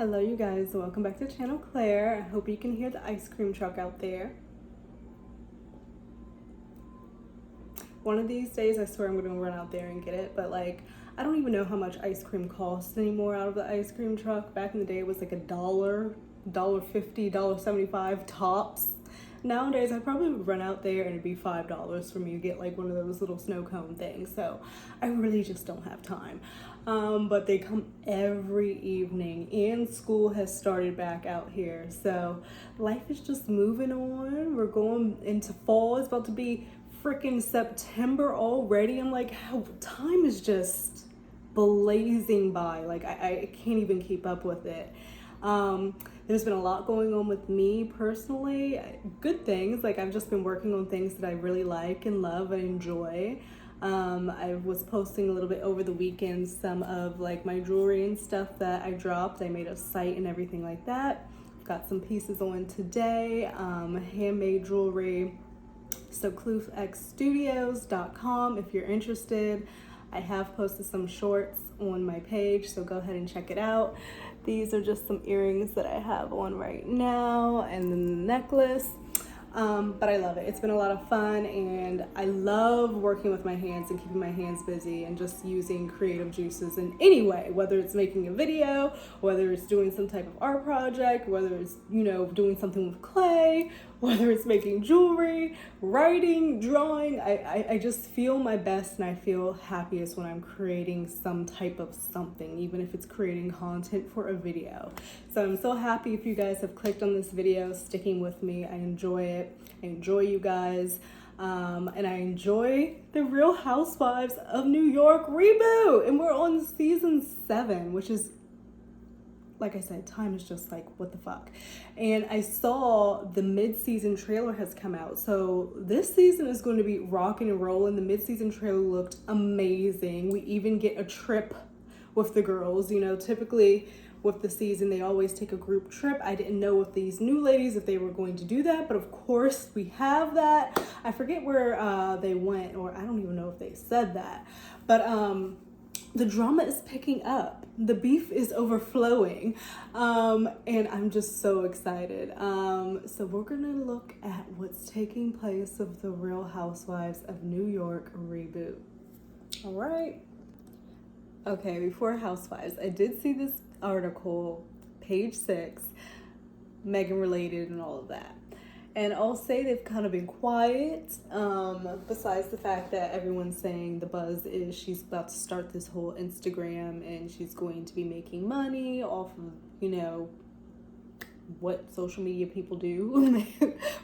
Hello you guys, welcome back to channel Claire. I hope you can hear the ice cream truck out there. One of these days I swear I'm gonna run out there and get it, but like I don't even know how much ice cream costs anymore out of the ice cream truck. Back in the day it was like $1, $1.50, $1.75 tops. Nowadays I probably would run out there and it'd be $5 for me to get like one of those little snow cone things. So I really just don't have time. But they come every evening and school has started back out here. So life is just moving on. We're going into fall. It's about to be freaking September already. I'm like, how time is just blazing by. Like I can't even keep up with it. There's been a lot going on with me personally. Good things, like I've just been working on things that I really like and love and enjoy. I was posting a little bit over the weekend some of like my jewelry and stuff that I dropped. I made a site and everything like that. Got some pieces on today, handmade jewelry. So kloofxstudios.com if you're interested. I have posted some shorts on my page, so go ahead and check it out. These are just some earrings that I have on right now, and then the necklace. But I love it. It's been a lot of fun, and I love working with my hands and keeping my hands busy and just using creative juices in any way, whether it's making a video, whether it's doing some type of art project, whether it's, doing something with clay, whether it's making jewelry, writing, drawing. I just feel my best and I feel happiest when I'm creating some type of something, even if it's creating content for a video. So I'm so happy if you guys have clicked on this video, sticking with me. I enjoy it. I enjoy you guys. And I enjoy the Real Housewives of New York reboot. And we're on season 7, which is, like I said, time is just like, what the fuck? And I saw the mid-season trailer has come out. So this season is going to be rocking and rolling. The mid-season trailer looked amazing. We even get a trip with the girls. Typically with the season, they always take a group trip. I didn't know with these new ladies if they were going to do that, but of course we have that. I forget where they went, or I don't even know if they said that. But the drama is picking up. The beef is overflowing. And I'm just so excited. So we're gonna look at what's taking place of the Real Housewives of New York reboot. All right. Okay, before Housewives, I did see this article, page 6, Megan related and all of that. And I'll say they've kind of been quiet, besides the fact that everyone's saying the buzz is she's about to start this whole Instagram and she's going to be making money off of, what social media people do,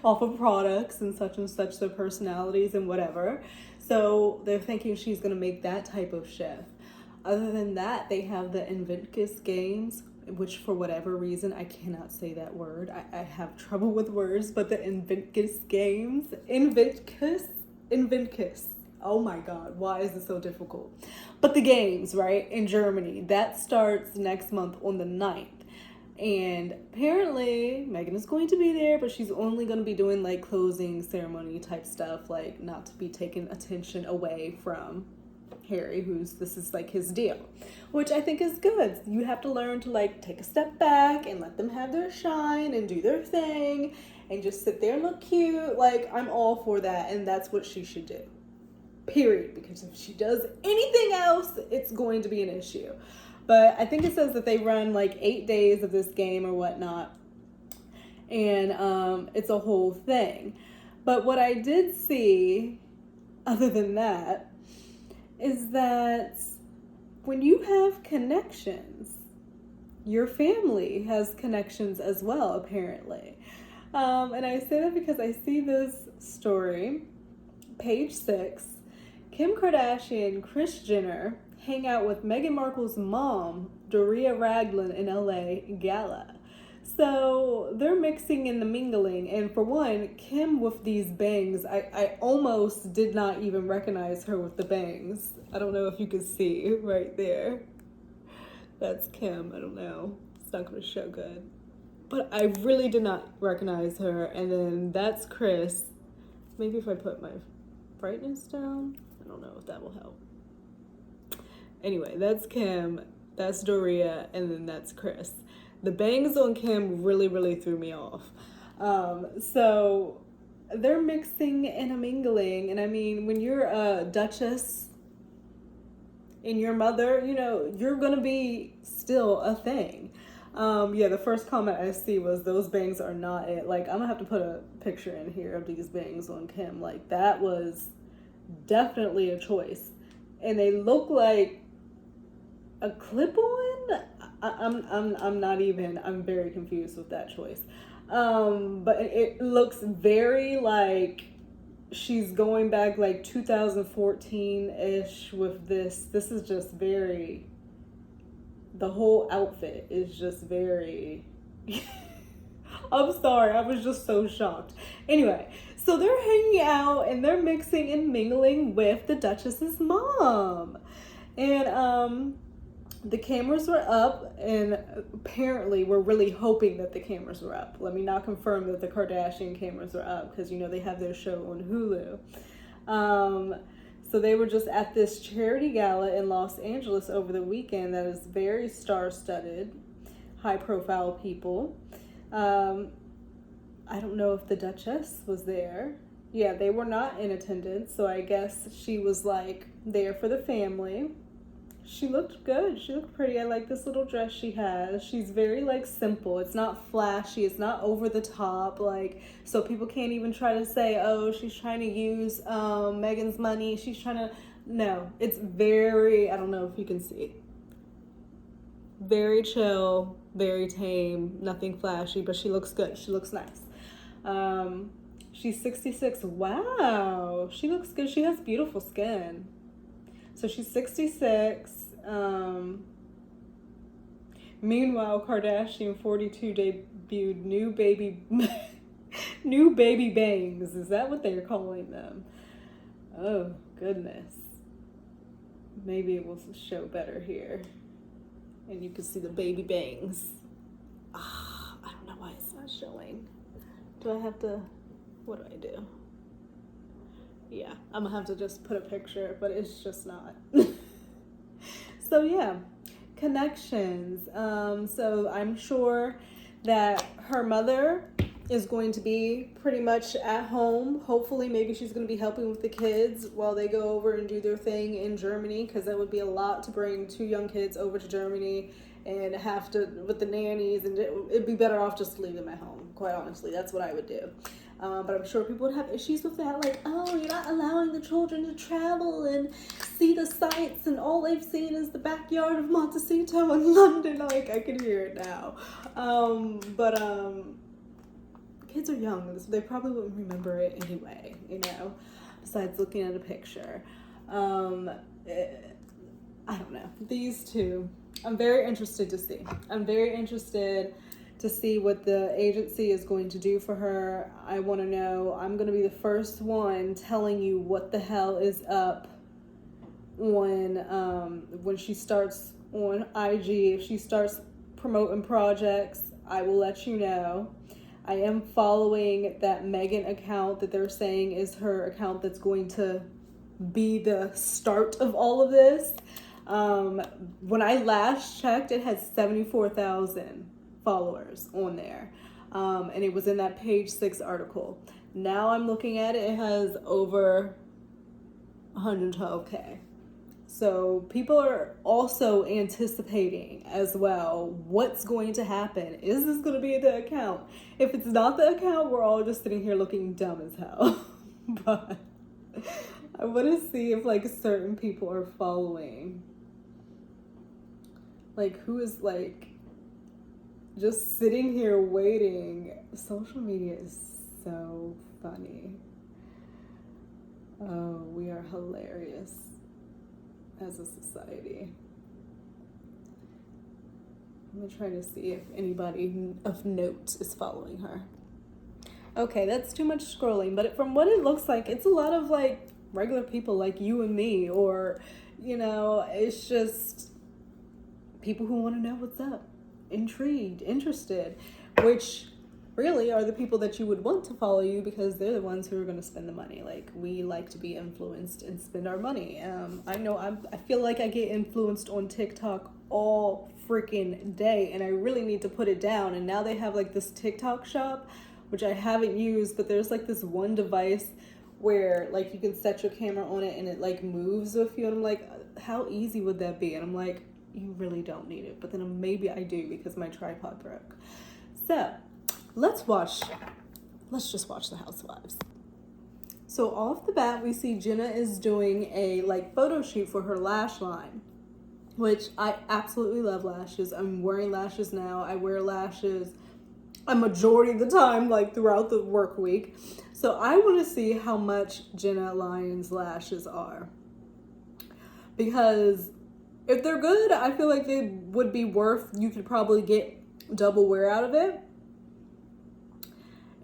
off of products and such, their personalities and whatever. So they're thinking she's going to make that type of shift. Other than that, they have the Invictus Games, which for whatever reason, I cannot say that word. I have trouble with words, but the Invictus Games, Invictus. Oh my God, why is this so difficult? But the games, right, in Germany, that starts next month on the 9th. And apparently Megan is going to be there, but she's only going to be doing like closing ceremony type stuff, like not to be taking attention away from Harry, this is like his deal, which I think is good. You have to learn to like take a step back and let them have their shine and do their thing and just sit there and look cute. Like, I'm all for that, and that's what she should do, period. Because if she does anything else, it's going to be an issue. But I think it says that they run like 8 days of this game or whatnot, and it's a whole thing. But what I did see, other than that, is that when you have connections, your family has connections as well, apparently. And I say that because I see this story, page 6, Kim Kardashian, Kris Jenner hang out with Meghan Markle's mom, Doria Ragland, in LA gala. So they're mixing and the mingling. And for one, Kim with these bangs, I almost did not even recognize her with the bangs. I don't know if you can see right there. That's Kim. I don't know. It's not going to show good. But I really did not recognize her. And then that's Kris. Maybe if I put my brightness down, I don't know if that will help. Anyway, that's Kim. that's Doria, and then that's Chris. The bangs on Kim really, really threw me off. So they're mixing and a mingling, and I mean, when you're a duchess and your mother, you know, you're gonna be still a thing. Yeah, the first comment I see was those bangs are not it. Like, I'm gonna have to put a picture in here of these bangs on Kim. Like, that was definitely a choice. And they look like a clip-on. I'm not even, I'm very confused with that choice. But it looks very like she's going back like 2014-ish with this. This is just very, the whole outfit is just very I'm sorry, I was just so shocked. Anyway, so they're hanging out and they're mixing and mingling with the Duchess's mom. And the cameras were up, and apparently we're really hoping that the cameras were up. Let me not confirm that the Kardashian cameras were up, because you know they have their show on Hulu. So they were just at this charity gala in Los Angeles over the weekend that is very star-studded, high-profile people. I don't know if the Duchess was there. Yeah, they were not in attendance, so I guess she was like there for the family. She looked good. She looked pretty. I like this little dress she has. She's very like simple. It's not flashy. It's not over the top. Like, so people can't even try to say, oh, she's trying to use Meghan's money. She's trying to, no, it's very, I don't know if you can see. Very chill, very tame, nothing flashy, but she looks good. She looks nice. She's 66. Wow. She looks good. She has beautiful skin. So she's 66. Meanwhile, Kardashian 42 debuted new baby bangs. Is that what they're calling them? Oh, goodness. Maybe it will show better here. And you can see the baby bangs. I don't know why it's not showing. Do I have to, what do I do? Yeah, I'm gonna have to just put a picture, but it's just not. So yeah, connections. So I'm sure that her mother is going to be pretty much at home. Hopefully, maybe she's going to be helping with the kids while they go over and do their thing in Germany, because that would be a lot to bring 2 young kids over to Germany and have to, with the nannies, and it'd be better off just to leave them at home. Quite honestly, that's what I would do. But I'm sure people would have issues with that, like, oh, you're not allowing the children to travel and see the sights, and all they've seen is the backyard of Montecito in London. Like, I can hear it now. Kids are young, so they probably wouldn't remember it anyway, you know, besides looking at a picture. I don't know. These two, I'm very interested to see. I'm very interested to see what the agency is going to do for her. I want to know. I'm going to be the first one telling you what the hell is up when she starts on IG. If she starts promoting projects, I will let you know. I am following that Meghan account that they're saying is her account that's going to be the start of all of this. When I last checked, it had 74,000 followers on there. And it was in that page 6 article. Now I'm looking at it, it has over 112K. So people are also anticipating as well what's going to happen. Is this going to be the account? If it's not the account, we're all just sitting here looking dumb as hell. But I want to see if like certain people are following. Like, who is like just sitting here waiting. Social media is so funny. Oh, we are hilarious as a society. I'm trying to see if anybody of note is following her. Okay, that's too much scrolling, but from what it looks like, it's a lot of like regular people like you and me, or, you know, it's just people who want to know what's up, intrigued, interested, which really are the people that you would want to follow you, because they're the ones who are going to spend the money. Like, we like to be influenced and spend our money. I know I feel like I get influenced on TikTok all freaking day, and I really need to put it down. And now they have like this TikTok shop, which I haven't used, but there's like this one device where like you can set your camera on it and it like moves with you, and I'm like, how easy would that be? And I'm like, you really don't need it, but then maybe I do because my tripod broke. So let's just watch The Housewives. So off the bat, we see Jenna is doing a like photo shoot for her lash line, which I absolutely love lashes. I'm wearing lashes now. I wear lashes a majority of the time, like throughout the work week. So I want to see how much Jenna Lyons lashes are, because if they're good, I feel like they would be worth, you could probably get double wear out of it.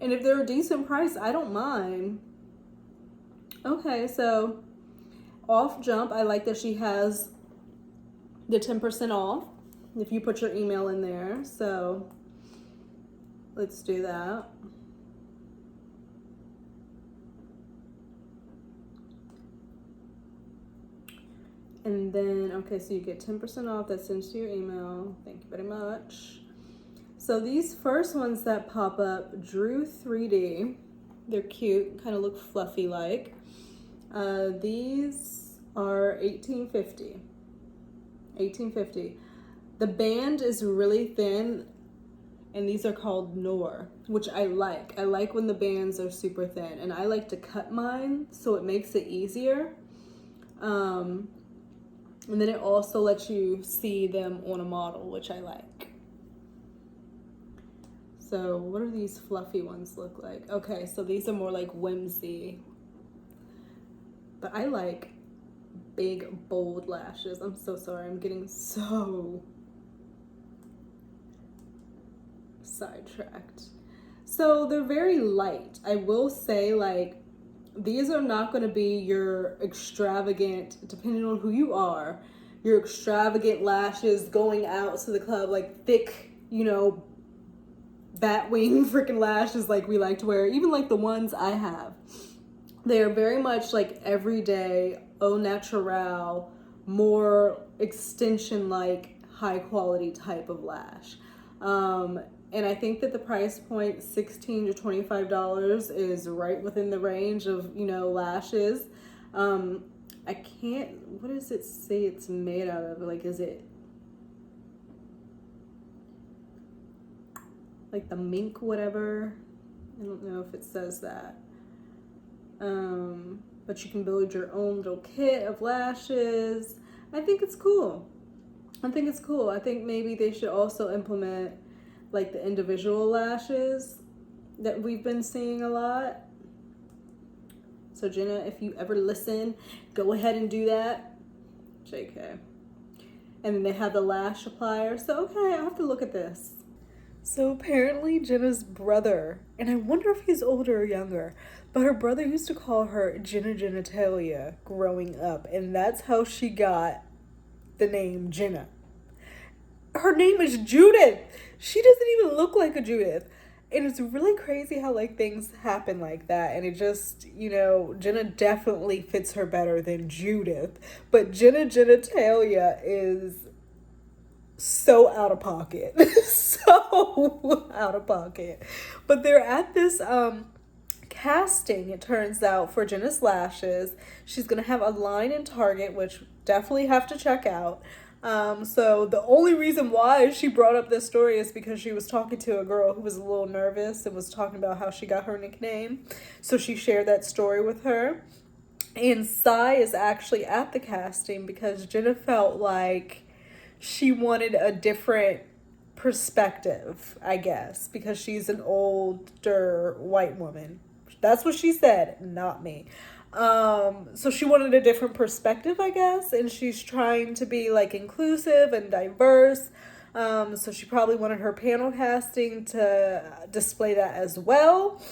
And if they're a decent price, I don't mind. Okay, so off jump, I like that she has the 10% off if you put your email in there. So let's do that. And then, okay, so you get 10% off. That's sent to your email. Thank you very much. So these first ones that pop up, Drew 3D. They're cute, kind of look fluffy like. These are $18.50. $18.50. The band is really thin, and these are called Noor, which I like. I like when the bands are super thin, and I like to cut mine so it makes it easier. And then it also lets you see them on a model, which I like. So what do these fluffy ones look like? Okay, so these are more like whimsy. But I like big, bold lashes. I'm so sorry. I'm getting so sidetracked. So they're very light. I will say, like, these are not going to be your extravagant, depending on who you are, your extravagant lashes going out to the club, like thick, you know, bat wing freaking lashes like we like to wear. Even like the ones I have. They are very much like everyday, au naturel, more extension-like, high-quality type of lash. And I think that the price point, $16 to $25, is right within the range of, you know, lashes. I can't, what does it say it's made out of? Like, is it like the mink whatever? I don't know if it says that. But you can build your own little kit of lashes. I think it's cool. I think maybe they should also implement like the individual lashes that we've been seeing a lot. So Jenna, if you ever listen, go ahead and do that. JK. And then they have the lash applier. So okay, I'll have to look at this. So apparently Jenna's brother, and I wonder if he's older or younger, but her brother used to call her Jenna Genitalia growing up, and that's how she got the name Jenna. Her name is Judith. She doesn't even look like a Judith. And it's really crazy how like things happen like that. And it just, you know, Jenna definitely fits her better than Judith. But Jenna Genitalia is so out of pocket. So out of pocket. But they're at this casting, it turns out, for Jenna's lashes. She's gonna have a line in Target, which definitely have to check out. So the only reason why she brought up this story is because she was talking to a girl who was a little nervous and was talking about how she got her nickname. So she shared that story with her. And Sai is actually at the casting because Jenna felt like she wanted a different perspective, I guess, because she's an older white woman. That's what she said, not me. So she wanted a different perspective, I guess, and she's trying to be like inclusive and diverse. So she probably wanted her panel casting to display that as well.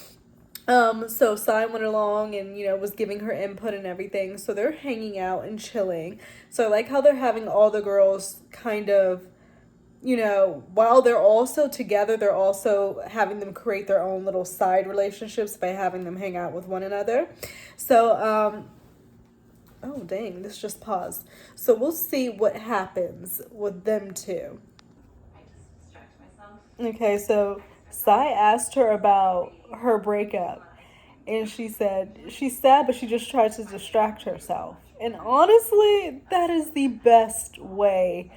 So Sai went along and, you know, was giving her input and everything. So they're hanging out and chilling. So I like how they're having all the girls kind of, you know, while they're also together, they're also having them create their own little side relationships by having them hang out with one another. So, Oh, dang, this just paused. So we'll see what happens with them two. I just distract myself. Okay, so Sai asked her about her breakup. And she said she's sad, but she just tried to distract herself. And honestly, that is the best way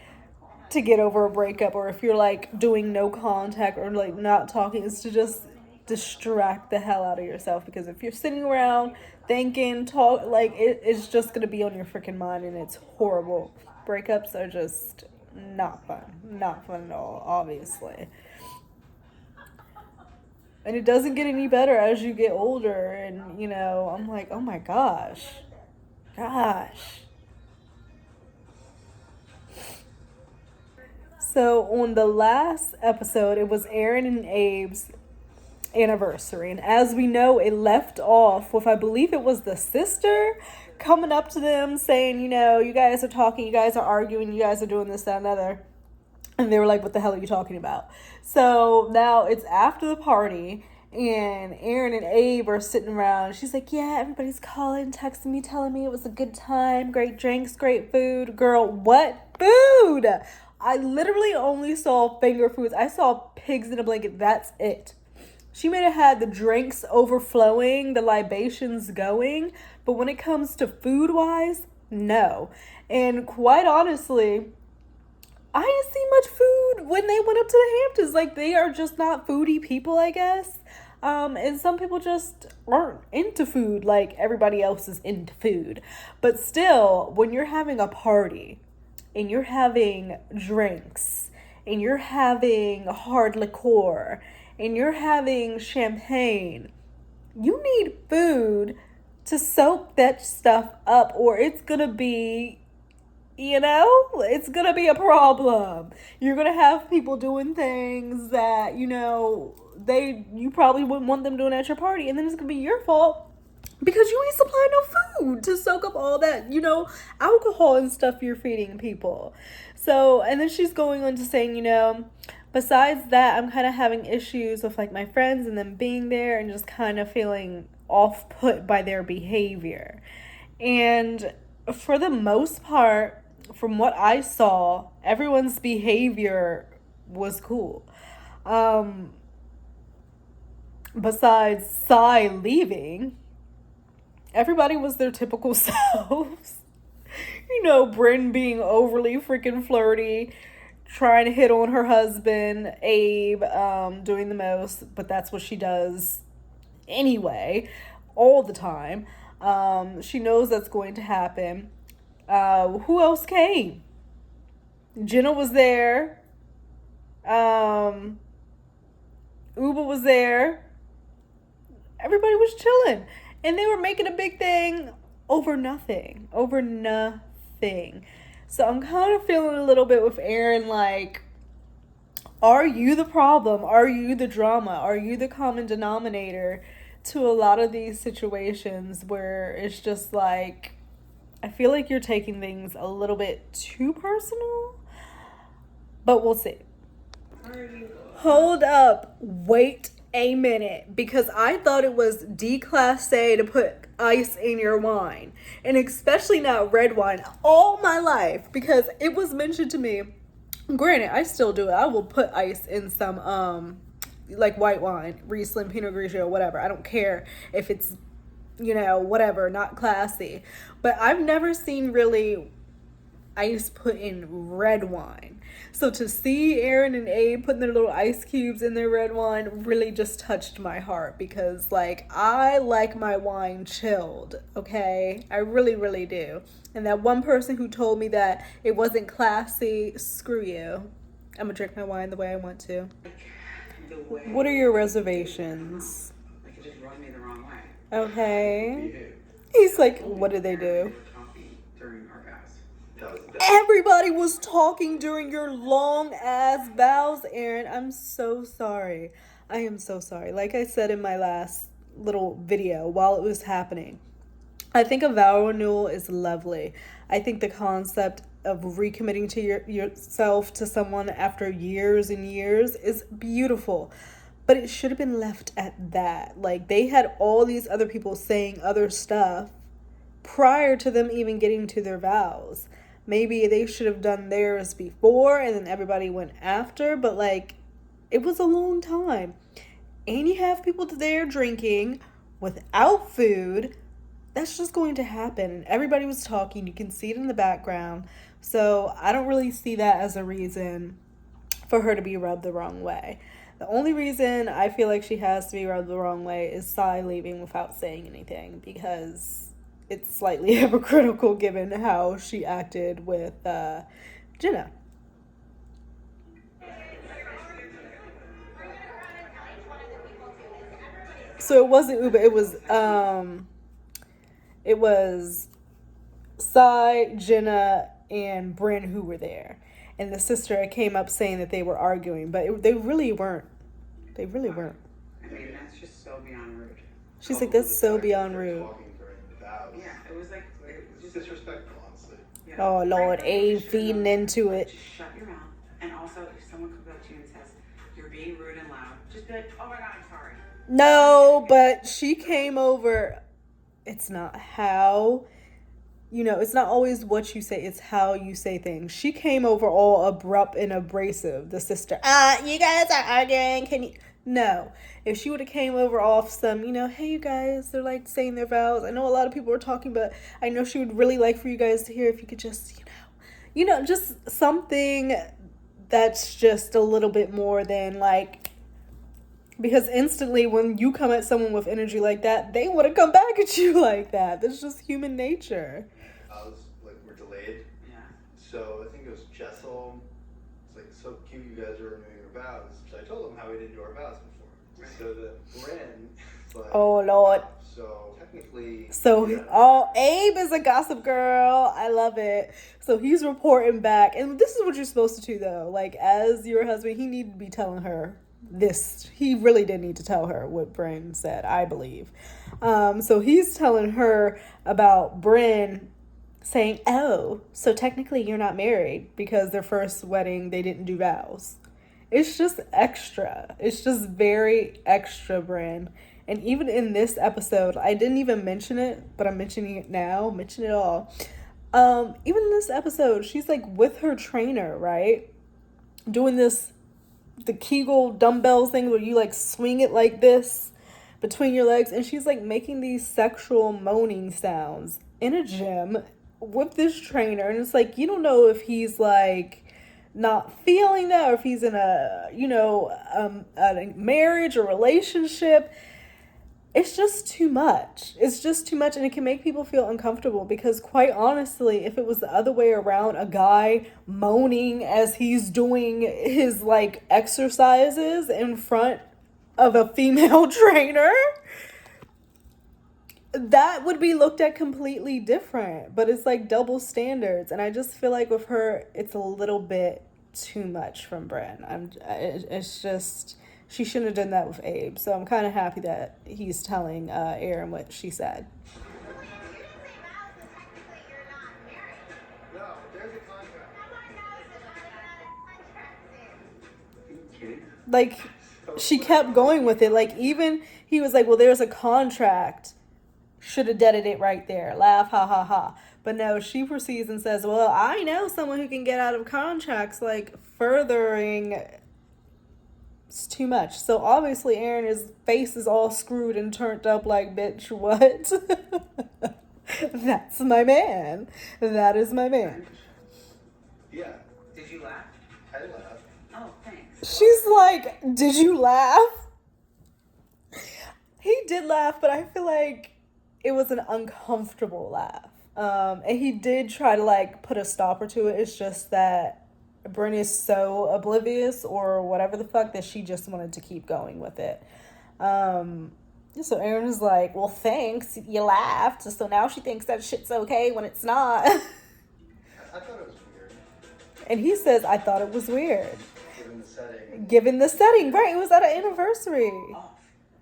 to get over a breakup, or if you're like doing no contact or like not talking, is to just distract the hell out of yourself. Because if you're sitting around thinking, it's just gonna be on your freaking mind, and it's horrible. Breakups are just not fun at all, obviously. And it doesn't get any better as you get older, and I'm like, oh my gosh. So on the last episode, it was Aaron and Abe's anniversary. And as we know, it left off with, I believe it was the sister coming up to them saying, you guys are talking, you guys are arguing, you guys are doing this, that, and other. And they were like, what the hell are you talking about? So now it's after the party, and Aaron and Abe are sitting around. She's like, yeah, everybody's calling, texting me, telling me it was a good time, great drinks, great food. Girl, what food? I literally only saw finger foods. I saw pigs in a blanket. That's it. She may have had the drinks overflowing, the libations going, but when it comes to food-wise, no. And quite honestly, I didn't see much food when they went up to the Hamptons. Like, they are just not foodie people, I guess. And some people just aren't into food like everybody else is into food. But still, when you're having a party and you're having drinks and you're having hard liqueur and you're having champagne, you need food to soak that stuff up, or it's gonna be, it's gonna be a problem. You're gonna have people doing things that you probably wouldn't want them doing at your party, and then it's gonna be your fault because you ain't supplying no food to soak up all that alcohol and stuff you're feeding people. So, and then she's going on to saying, besides that, I'm kind of having issues with like my friends and them being there and just kind of feeling off put by their behavior. And for the most part, from what I saw, everyone's behavior was cool. Besides Sai leaving, everybody was their typical selves. Bryn being overly freaking flirty, trying to hit on her husband, Abe, doing the most, but that's what she does anyway, all the time. She knows that's going to happen. Who else came? Jenna was there. Uba was there. Everybody was chilling. And they were making a big thing over nothing. So I'm kind of feeling a little bit with Aaron, like, are you the problem? Are you the drama? Are you the common denominator to a lot of these situations where it's just like, I feel like you're taking things a little bit too personal, but we'll see. Hold up. Wait a minute, because I thought it was declassé to put ice in your wine, and especially not red wine, all my life, because it was mentioned to me. Granted, I still do it. I will put ice in some like white wine, Riesling, Pinot Grigio, whatever. I don't care if it's whatever, not classy. But I've never seen really ice put in red wine. So to see Aaron and Abe putting their little ice cubes in their red wine really just touched my heart, because like, I like my wine chilled, okay? I really, really do. And that one person who told me that it wasn't classy, screw you. I'm gonna drink my wine the way I want to. What are your reservations? Like, it just rubbed me the wrong way. Okay. He's like, what did they do? During our vows. Everybody was talking during your long ass vows, Aaron. I'm so sorry. I am so sorry. Like I said in my last little video while it was happening, I think a vow renewal is lovely. I think the concept of recommitting to yourself to someone after years and years is beautiful. But it should have been left at that. Like, they had all these other people saying other stuff prior to them even getting to their vows. Maybe they should have done theirs before and then everybody went after, but like it was a long time. And you have people there drinking without food. That's just going to happen. And everybody was talking. You can see it in the background. So I don't really see that as a reason for her to be rubbed the wrong way. The only reason I feel like she has to be rubbed the wrong way is Sai leaving without saying anything, because it's slightly hypocritical given how she acted with Jenna. So it wasn't Uba, it was Sai, Jenna, and Bryn who were there. And the sister came up saying that they were arguing, but they really weren't. They really weren't. I mean, that's just so beyond rude. She's like, that's so beyond rude. Yeah, it was like, it was just disrespectful, honestly. Yeah. Oh, Lord, Abe feeding into it. Just shut your mouth. And also, if someone comes up to you and says, you're being rude and loud, just be like, oh my God, I'm sorry. No, but she came over. It's not how, it's not always what you say, it's how you say things. She came over all abrupt and abrasive, the sister. You guys are arguing. Can you? No. If she would have came over off some, hey, you guys, they're like saying their vows. I know a lot of people are talking, but I know she would really like for you guys to hear if you could just, just something that's just a little bit more than like, because instantly when you come at someone with energy like that, they want to come back at you like that. That's just human nature. We're delayed. Yeah. So I think it was Jessel. It's like, so cute you guys are renewing your vows. So I told them how we didn't do our vows before. Right. So the Bryn, like, Oh, Lord. So technically. So, yeah. Abe is a gossip girl. I love it. So he's reporting back. And this is what you're supposed to do, though. Like, as your husband, he needed to be telling her this. He really did need to tell her what Bryn said, I believe. So he's telling her about Bryn saying, oh, so technically you're not married because their first wedding, they didn't do vows. It's just extra. It's just very extra, Bryn. And even in this episode, I didn't even mention it, but I'm mentioning it now. Mention it all. Even in this episode, she's like with her trainer, right? Doing the Kegel dumbbells thing where you like swing it like this between your legs. And she's like making these sexual moaning sounds in a gym with this trainer. And it's like, you don't know if he's like not feeling that or if he's in a marriage or relationship. It's just too much. It's just too much, and it can make people feel uncomfortable because, quite honestly, if it was the other way around, a guy moaning as he's doing his, like, exercises in front of a female trainer, that would be looked at completely different. But it's, like, double standards, and I just feel like with her, it's a little bit too much from Bryn. It's just... She shouldn't have done that with Abe. So I'm kind of happy that he's telling Aaron what she said. No, there's a contract. Are you kidding? Like, she kept going with it. Like, even he was like, well, there's a contract. Should have deaded it right there. Laugh, ha, ha, ha. But no, she proceeds and says, well, I know someone who can get out of contracts, like, furthering... It's too much. So obviously Aaron's face is all screwed and turned up like, bitch, what? That's my man. That is my man. Yeah, Did you laugh? I laughed. Oh, thanks. She's like, did you laugh? He did laugh, but I feel like it was an uncomfortable laugh. And he did try to like put a stopper to it. It's just that Bryn is so oblivious or whatever the fuck that she just wanted to keep going with it. So Aaron is like, well, thanks, you laughed. So now she thinks that shit's okay when it's not. I thought it was weird. And he says, I thought it was weird. Given the setting. Right, it was at an anniversary. Off.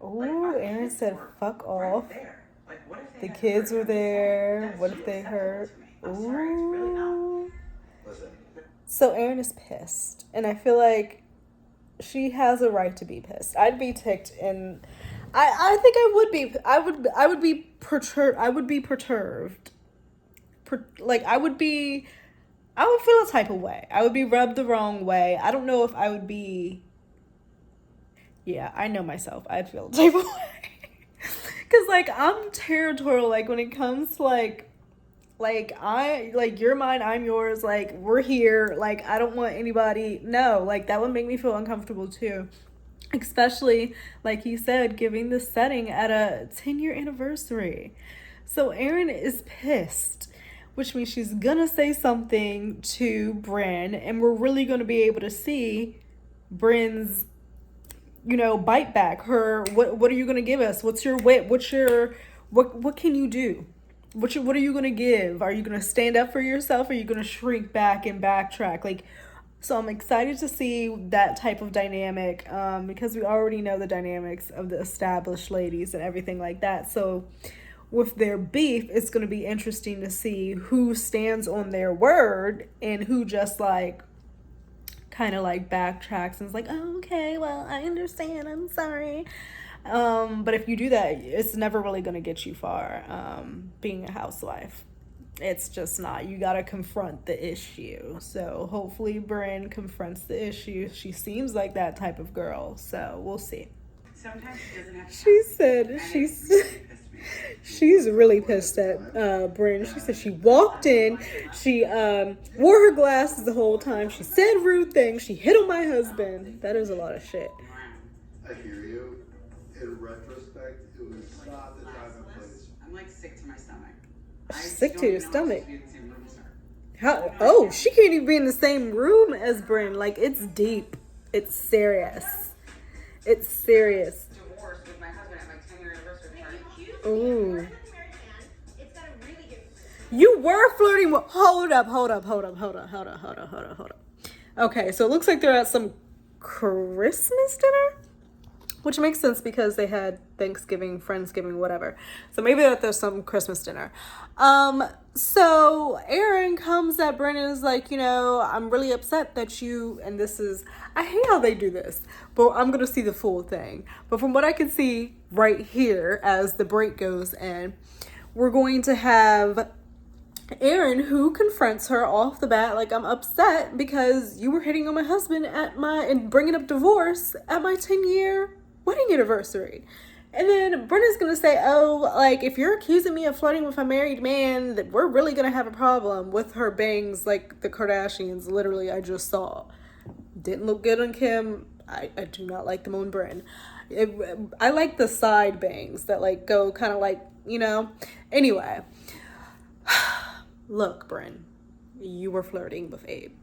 Ooh, Aaron said, fuck off. Right there. Like, what if The they had kids hurt were there. That's What if just they acceptable hurt? to me. I'm sorry, it's really not. Listen, So Aaron is pissed. And I feel like she has a right to be pissed. I'd be ticked. And I think I would be. I would be perturbed. I would be perturbed. Like I would be. I would feel a type of way. I would be rubbed the wrong way. I don't know if I would be. Yeah, I know myself. I'd feel a type of way. Cause like I'm territorial. Like when it comes to like you're mine, I'm yours. Like we're here. Like I don't want anybody. No, like that would make me feel uncomfortable too. Especially like you said, giving the setting at a 10-year anniversary. So Erin is pissed, which means she's gonna say something to Bryn, and we're really gonna be able to see Bryn's, bite back. Her, what are you gonna give us? What's your wit? What can you do? What are you gonna give? Are you gonna stand up for yourself? Or are you gonna shrink back and backtrack? Like, so I'm excited to see that type of dynamic, because we already know the dynamics of the established ladies and everything like that. So with their beef, it's going to be interesting to see who stands on their word and who just like kind of like backtracks and is like, oh, okay, well, I understand, I'm sorry. But if you do that, it's never really going to get you far, being a housewife. It's just not. You got to confront the issue. So hopefully Bryn confronts the issue. She seems like that type of girl. So we'll see. Sometimes she doesn't have to. She said And she's it really pissed me. she's really pissed at Bryn. She said she walked in, she wore her glasses the whole time. She said rude things. She hit on my husband. That is a lot of shit. I hear you. In retrospect, it was not the time and place. I'm like sick to my stomach. Sick to your stomach. I don't even know how to be in the same room as her. How? Oh, she can't even be in the same room as Bryn. Like, it's deep. It's serious. It's serious. Divorced with my husband at my 10-year anniversary party. Ooh. You were flirting with. Hold up. Okay, so it looks like they're at some Christmas dinner, which makes sense because they had Thanksgiving, Friendsgiving, whatever. So maybe that there's some Christmas dinner. So Erin comes at Brandon and is like, I'm really upset that you, and this is, I hate how they do this, but I'm going to see the full thing. But from what I can see right here, as the break goes in, we're going to have Erin, who confronts her off the bat, like, I'm upset because you were hitting on my husband and bringing up divorce at my 10-year wedding anniversary. And then Brenda's gonna say, oh, like, if you're accusing me of flirting with a married man, that we're really gonna have a problem with her bangs like the Kardashians. Literally, I just saw. Didn't look good on Kim. I do not like them on Bryn. I like the side bangs that like go kind of like, Anyway. Look, Bryn, you were flirting with Abe.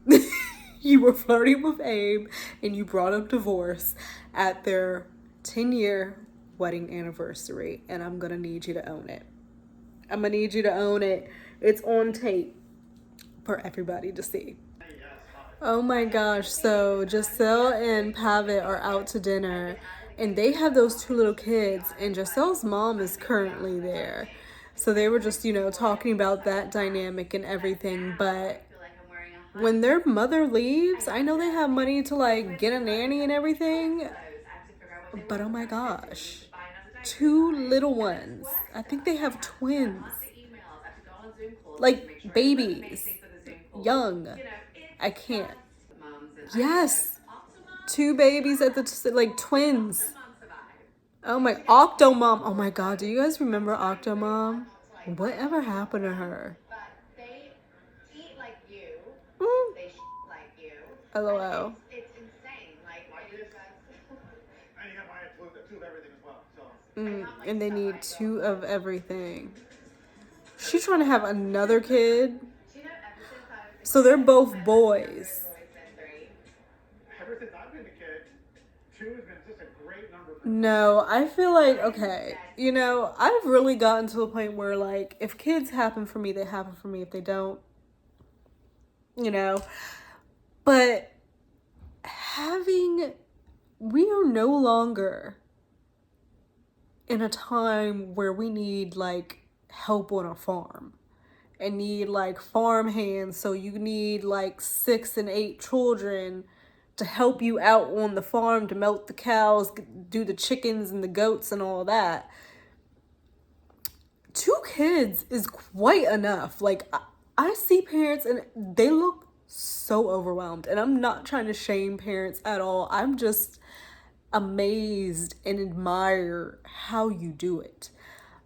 You were flirting with Abe and you brought up divorce at their 10-year wedding anniversary, and I'm gonna need you to own it. I'm gonna need you to own it. It's on tape for everybody to see. Oh my gosh, so Giselle and Pavitt are out to dinner and they have those two little kids, and Giselle's mom is currently there. So they were just, talking about that dynamic and everything, but when their mother leaves, I know they have money to like get a nanny and everything, but oh my gosh, two little ones. I think they have twins, like babies, young. I can't. Yes, two babies at the like twins. Oh my, Octomom. Oh my God, do you guys remember Octomom? Whatever happened to her? They eat like you. Mm. They like you. LOL. It's insane. Like, And you got my two of everything as well. So. And they need two of everything. She's trying to have another kid. So they're both boys. Ever since I've been a kid, two has been just a great number for me. No, I feel like, okay, I've really gotten to a point where, like, if kids happen for me, they happen for me. If they don't, But we are no longer in a time where we need, like, help on a farm and need, like, farm hands. So you need, like, 6 and 8 children to help you out on the farm, to milk the cows, do the chickens and the goats and all that. 2 kids is quite enough. Like, I see parents and they look so overwhelmed. And I'm not trying to shame parents at all. I'm just amazed and admire how you do it.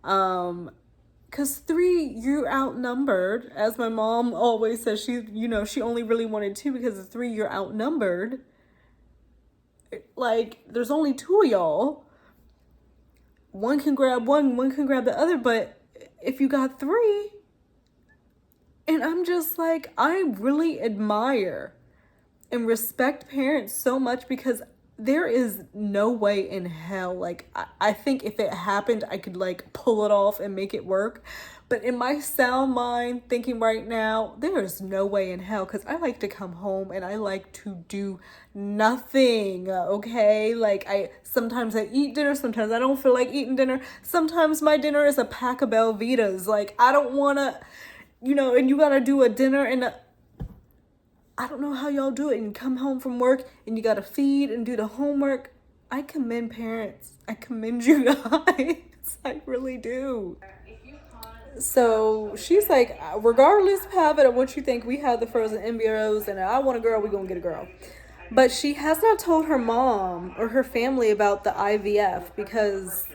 'Cause 3, you're outnumbered. As my mom always says, she only really wanted 2 because of 3, you're outnumbered. Like, there's only 2 of y'all. One can grab one can grab the other, but if you got 3, and I'm just like, I really admire and respect parents so much, because there is no way in hell, like, I think if it happened, I could, like, pull it off and make it work. But in my sound mind, thinking right now, there is no way in hell, because I like to come home and I like to do nothing, okay? Like, sometimes I eat dinner, sometimes I don't feel like eating dinner. Sometimes my dinner is a pack of Belvitas. Like, I don't want to, and you got to do a dinner and I don't know how y'all do it, and you come home from work and you gotta feed and do the homework. I commend parents. I commend you guys. I really do. So she's like, regardless, Pavitt, of what you think, we have the frozen embryos, and I want a girl, we're gonna get a girl. But she has not told her mom or her family about the IVF because,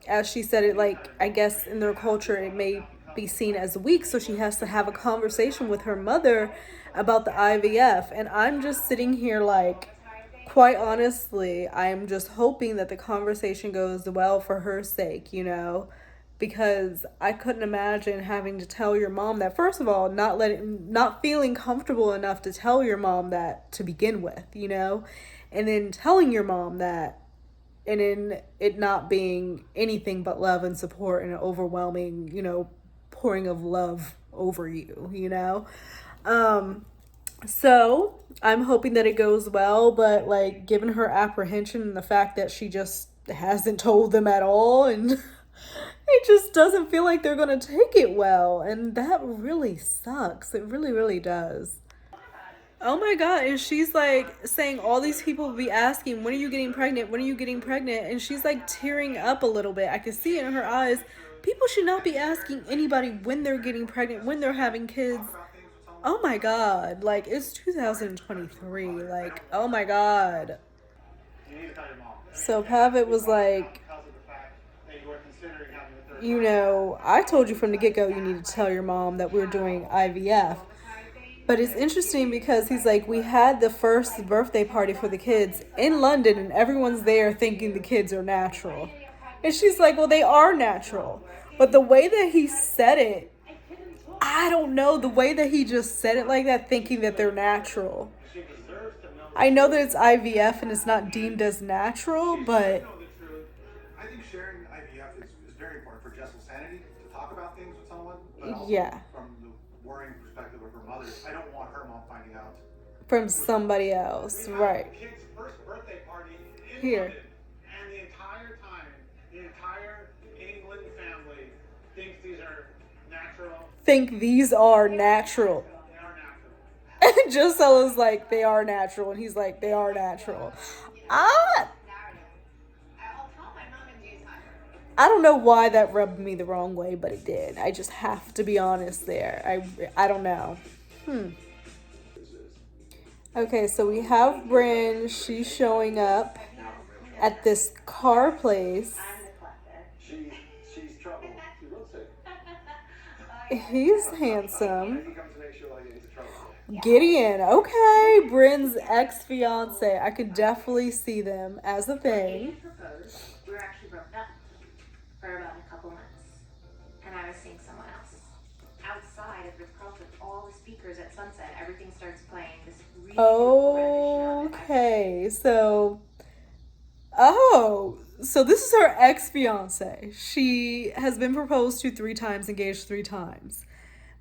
as she said it, like, I guess in their culture it may be seen as weak, so she has to have a conversation with her mother about the IVF. And I'm just sitting here like, quite honestly, I'm just hoping that the conversation goes well for her sake, because I couldn't imagine having to tell your mom that. First of all, not feeling comfortable enough to tell your mom that to begin with, and then telling your mom that, and then it not being anything but love and support and an overwhelming, pouring of love over you, so I'm hoping that it goes well, but, like, given her apprehension and the fact that she just hasn't told them at all, and it just doesn't feel like they're gonna take it well, and that really sucks. It really, really does. Oh my God, and she's like saying all these people will be asking, when are you getting pregnant? When are you getting pregnant? And she's like tearing up a little bit. I can see it in her eyes. People should not be asking anybody when they're getting pregnant, when they're having kids. Oh my God, like, it's 2023, like, oh my God. So Pavitt was like, I told you from the get-go you need to tell your mom that we're doing IVF. But it's interesting because he's like, we had the first birthday party for the kids in London and everyone's there thinking the kids are natural. And she's like, well, they are natural. But the way that he said it, I don't know, the way that he just said it like that, thinking that they're natural. I know that it's IVF and it's not deemed as natural, but I think sharing IVF is very important for Jessel's sanity, to talk about things with someone. But also yeah, from the worrying perspective of her mother, I don't want her mom finding out from somebody else, right? The kid's first birthday party in Here. London, and the entire time, the entire England family thinks these are natural. Think these are natural. They are natural. And Gisella's like, they are natural, and he's like, they are natural. I don't know why that rubbed me the wrong way, but it did. I just have to be honest there. I don't know. Okay, so we have Bryn. She's showing up at this car place. She's trouble. She will say. He's handsome. Gideon. Okay, Bryn's ex-fiance. I could definitely see them as a thing. We were actually broken up for about a couple months, and I was seeing someone else. Outside of Ritz-Carlton, all the speakers at Sunset, everything starts playing this really okay, so this is her ex-fiance. She has been proposed to 3 times, engaged 3 times.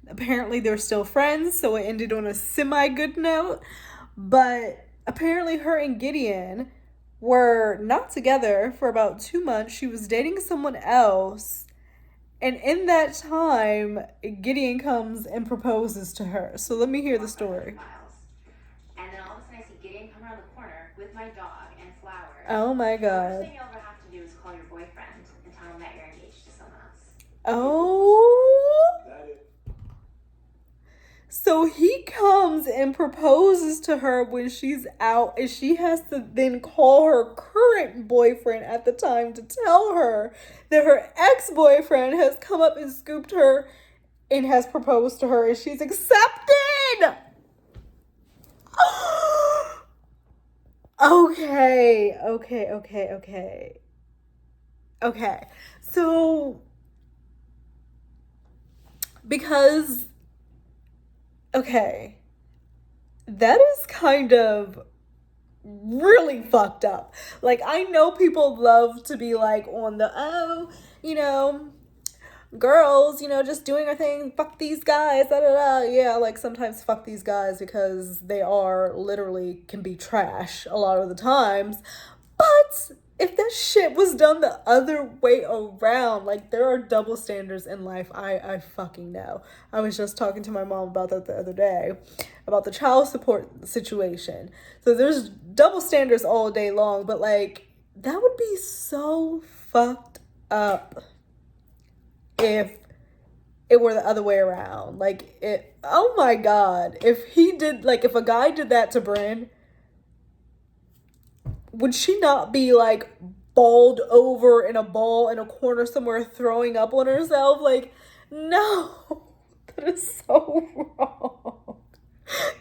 Apparently they're still friends, so it ended on a semi-good note. But apparently her and Gideon were not together for about 2 months. She was dating someone else. And in that time, Gideon comes and proposes to her. So let me hear the story. And then all of a sudden I see Gideon come around the corner, my dog and flowers. Oh my The worst God. thing you'll ever have to do is call your boyfriend and tell him that you're engaged to someone else. Oh. So he comes and proposes to her when she's out, and she has to then call her current boyfriend at the time to tell her that her ex-boyfriend has come up and scooped her and has proposed to her, and she's accepted. Okay. So, because, okay, that is kind of really fucked up. Like, I know people love to be like on the, oh, you know, girls, you know, just doing our thing, fuck these guys, da da da. Yeah, like sometimes fuck these guys because they are literally can be trash a lot of the times. But if that shit was done the other way around, like there are double standards in life. I fucking know. I was just talking to my mom about that the other day, about the child support situation. So there's double standards all day long, but like that would be so fucked up if it were the other way around. Like it, oh my God, if he did, like if a guy did that to Bryn, would she not be like balled over in a ball in a corner somewhere throwing up on herself? Like, no, that is so wrong.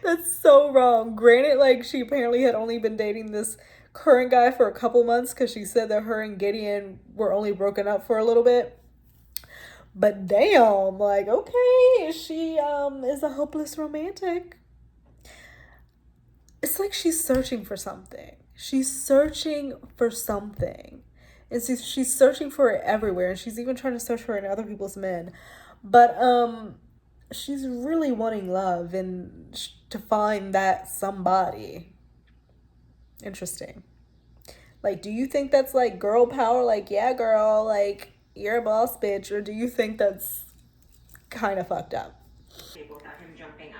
That's so wrong. Granted, like she apparently had only been dating this current guy for a couple months because she said that her and Gideon were only broken up for a little bit. But damn, like, okay, she is a hopeless romantic. It's like she's searching for something. She's searching for something. And she's searching for it everywhere. And she's even trying to search for it in other people's men. But she's really wanting love and to find that somebody. Interesting. Like, do you think that's like girl power? Like, yeah, girl, like, you're a boss bitch. Or do you think that's kind of fucked up? Without him jumping up.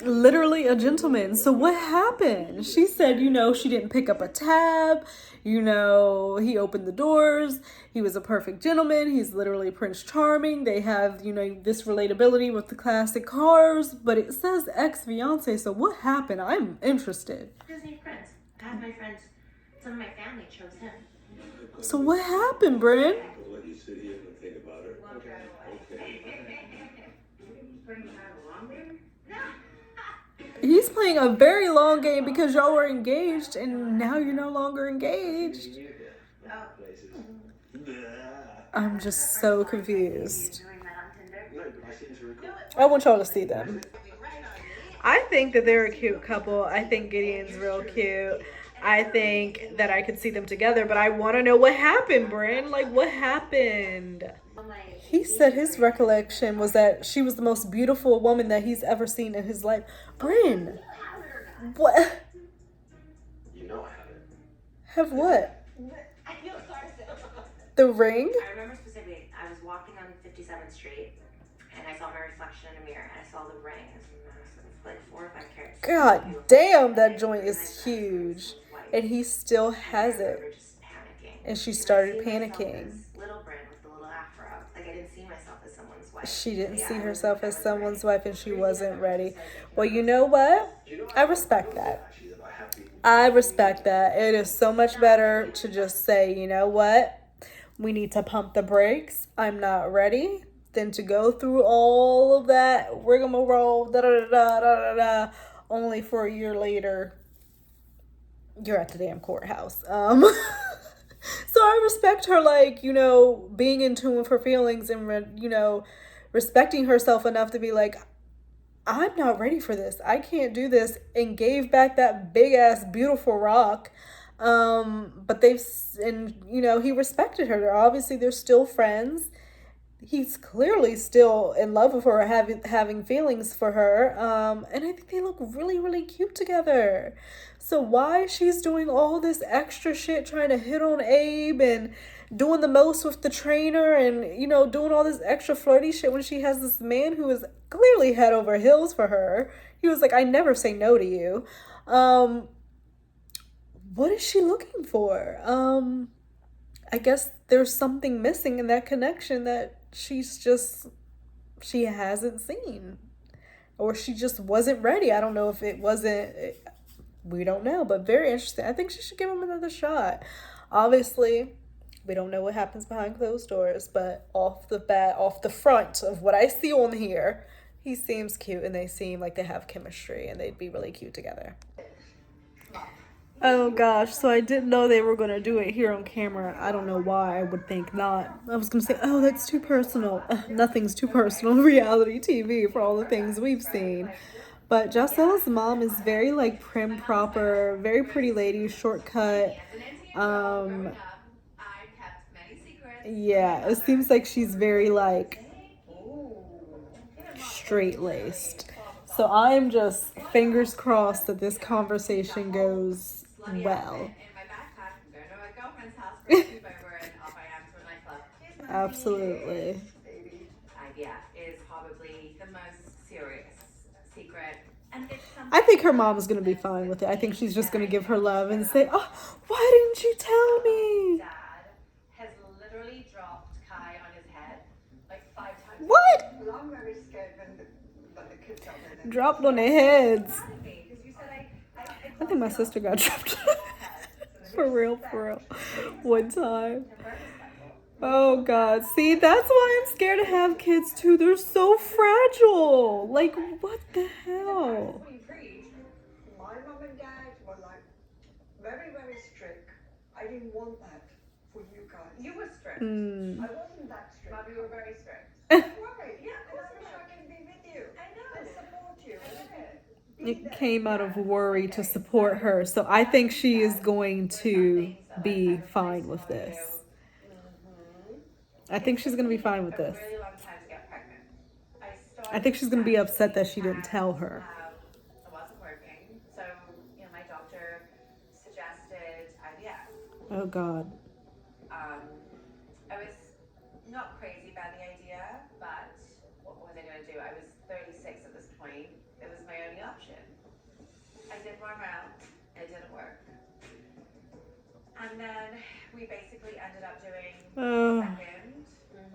Literally a gentleman. So what happened? She said, you know, she didn't pick up a tab. You know, he opened the doors. He was a perfect gentleman. He's literally Prince Charming. They have, you know, this relatability with the classic cars. But it says ex-fiance. So what happened? I'm interested. Disney Prince. Half my friends, some of my family chose him. So what happened, Bryn? I'll let you sit here and think about it. He's playing a very long game because y'all were engaged and now you're no longer engaged. I'm just so confused. I want y'all to see them. I think that they're a cute couple. I think Gideon's real cute. I think that I could see them together, but I want to know what happened, Bryn. Like, what happened? He said his recollection was that she was the most beautiful woman that he's ever seen in his life. Bryn, what? You know I have it. Have what? I feel sorry. The ring? I remember specifically, I was walking on 57th Street and I saw my reflection in a mirror and I saw the ring. It was massive, like 4 or 5 carats. God damn, that joint is huge. And he still has it. And she started panicking. Little Bryn with the little afro. Like I didn't see myself as someone's wife. She didn't see herself as someone's wife and she wasn't ready. Well, you know what? I respect that. I respect that. It is so much better to just say, you know what? We need to pump the brakes. I'm not ready. Than to go through all of that rigmarole, da da da da da da, only for a year later, you're at the damn courthouse. So I respect her, like, you know, being in tune with her feelings and, you know, respecting herself enough to be like, I'm not ready for this. I can't do this. And gave back that big ass beautiful rock. But you know, he respected her. Obviously, they're still friends. He's clearly still in love with her, having feelings for her. And I think they look really, really cute together. So why she's doing all this extra shit, trying to hit on Abe and doing the most with the trainer and, you know, doing all this extra flirty shit when she has this man who is clearly head over heels for her. He was like, I never say no to you. what is she looking for? I guess there's something missing in that connection that she hasn't seen. Or she just wasn't ready. I don't know if it wasn't, we don't know, but very interesting. I think she should give him another shot. Obviously, we don't know what happens behind closed doors, but off the front of what I see on here, he seems cute and they seem like they have chemistry and they'd be really cute together. Oh gosh, so I didn't know they were gonna do it here on camera. I don't know why I would think not. I was gonna say, oh, that's too personal. Nothing's too personal in reality TV for all the things we've seen. But Jocelyn's mom is very like prim proper, very pretty lady, shortcut. Yeah, it seems like she's very like straight laced. So I'm just fingers crossed that this conversation goes well. Absolutely. IVF is probably the most serious secret. I think her mom is going to be fine with it. I think she's just going to give her love and say, oh, why didn't you tell me? Dad has literally dropped Kai on his head like 5 times. What? Well, I'm very scared when the kids are there. Dropped on their heads. Because you said I think my sister got dropped. For real. One time. Oh God. See, that's why I'm scared to have kids too. They're so fragile. Like, what the hell? My mom and dad were like very, very strict. I didn't want that for you guys. You were strict. I wasn't that strict. Mommy, you were very strict. Right. Yeah, of course Because I can be with you. I know. And support you. It came out of worry to support her. So I think she is going to be fine with this. I think she's going to be fine with this. Really long time to get pregnant. I think she's going to be upset that she didn't tell her. It wasn't working, so my doctor suggested IVF. Oh God. I was not crazy about the idea, but what was I going to do? I was 36 at this point. It was my only option. I did one round. It didn't work. And then we basically ended up doing Oh. second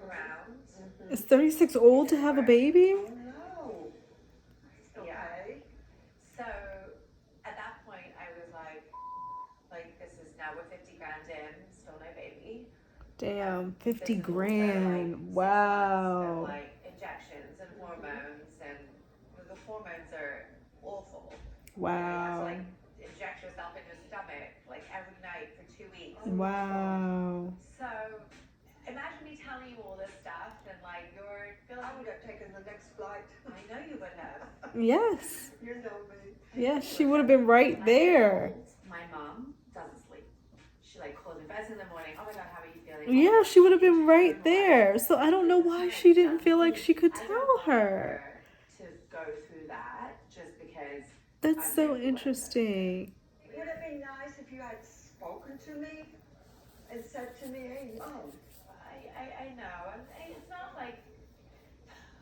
round. Is 36 old to have a baby? Oh no. Okay. So at that point, I was like, this is now we're 50 grand in, still no baby. Damn, 50 This is also, grand. 6 months Wow. of, injections and hormones, and the hormones are awful. You have Wow. to inject yourself in your stomach every night for 2 weeks. Wow. So imagine me telling you all this stuff and you're feeling. I would have taken the next flight. I know you would have. Yes. You know me. Yes, she would have been right there. My mom doesn't sleep. She calls me first in the morning. Oh my God, how are you feeling? Yeah, she would have been right there. So I don't know why she didn't feel like she could tell her. To go through that just because. That's so interesting. It would have been nice if you had spoken to me and said to me, hey, Mom. I know. It's not like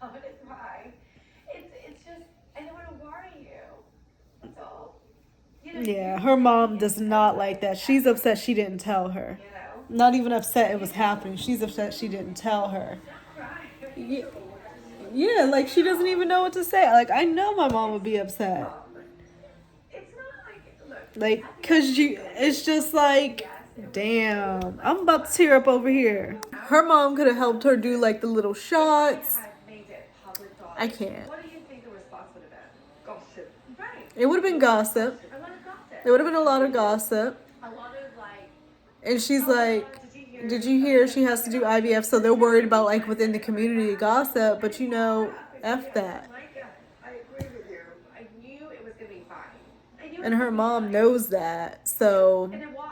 I'm gonna cry. It's just I don't want to worry you. That's all. Yeah, her mom does not like that. She's upset she didn't tell her. Not even upset it was happening. She's upset she didn't tell her. Yeah, she doesn't even know what to say. I know my mom would be upset. It's not look. Cause it's just damn, I'm about to tear up over here. Her mom could have helped her do the little shots. I can't. What do you think the response would have been? Gossip. Right. It would have been gossip. A lot of gossip. It would have been a lot of gossip. A lot of And she's like, did you hear she has to do IVF? So they're worried about within the community gossip, but F that. I agree with you. I knew it was gonna be fine. I knew it And was her gonna be mom fine. knows that. So And it was.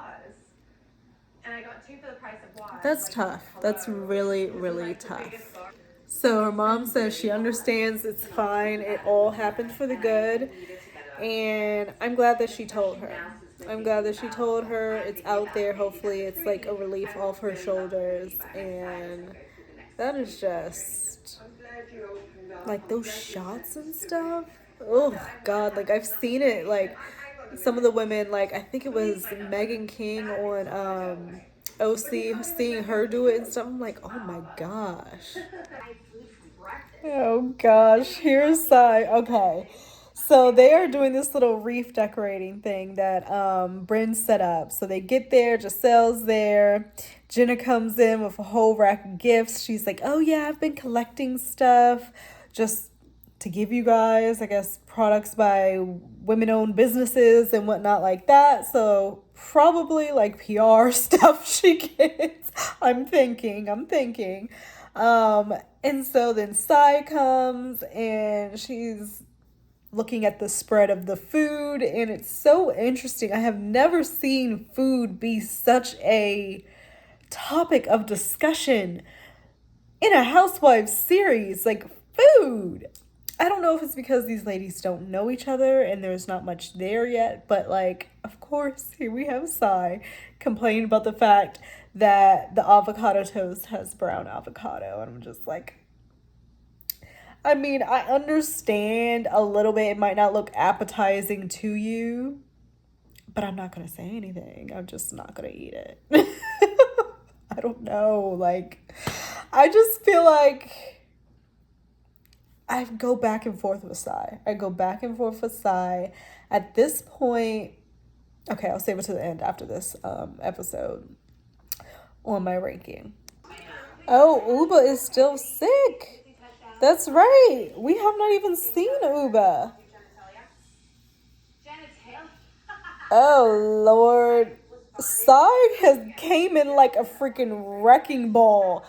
And I got 2 for the price of 1. that's tough. That's really, really tough. So her mom says she understands it's fine. It all happened for the good. And I'm glad that she told her. I'm glad that she told her. It's out there. Hopefully it's a relief off her shoulders. And that is just I'm glad you opened up. those shots and stuff. Oh God, I've seen it some of the women, like I think it was Megan King on OC, seeing her do it and stuff. I'm like, oh my gosh. Oh gosh, here's Sai. Okay. So they are doing this little reef decorating thing that Bryn set up. So they get there, Giselle's there. Jenna comes in with a whole rack of gifts. She's like, oh yeah, I've been collecting stuff just to give you guys, I guess, products by women-owned businesses and whatnot like that. So probably like PR stuff she gets. I'm thinking. And so then Sai comes and she's looking at the spread of the food, and it's so interesting. I have never seen food be such a topic of discussion in a Housewives series. Like, food. I don't know if it's because these ladies don't know each other and there's not much there yet, but like, of course, here we have Sai complaining about the fact that the avocado toast has brown avocado, and I'm just like, I mean, I understand a little bit. It might not look appetizing to you, but I'm not going to say anything. I'm just not going to eat it. I don't know. Like, I just feel like I go back and forth with Sai. At this point, okay, I'll save it to the end after this episode on my ranking. Oh, Uba is still sick. That's right. We have not even seen Uba. Oh, Lord. Sai has came in like a freaking wrecking ball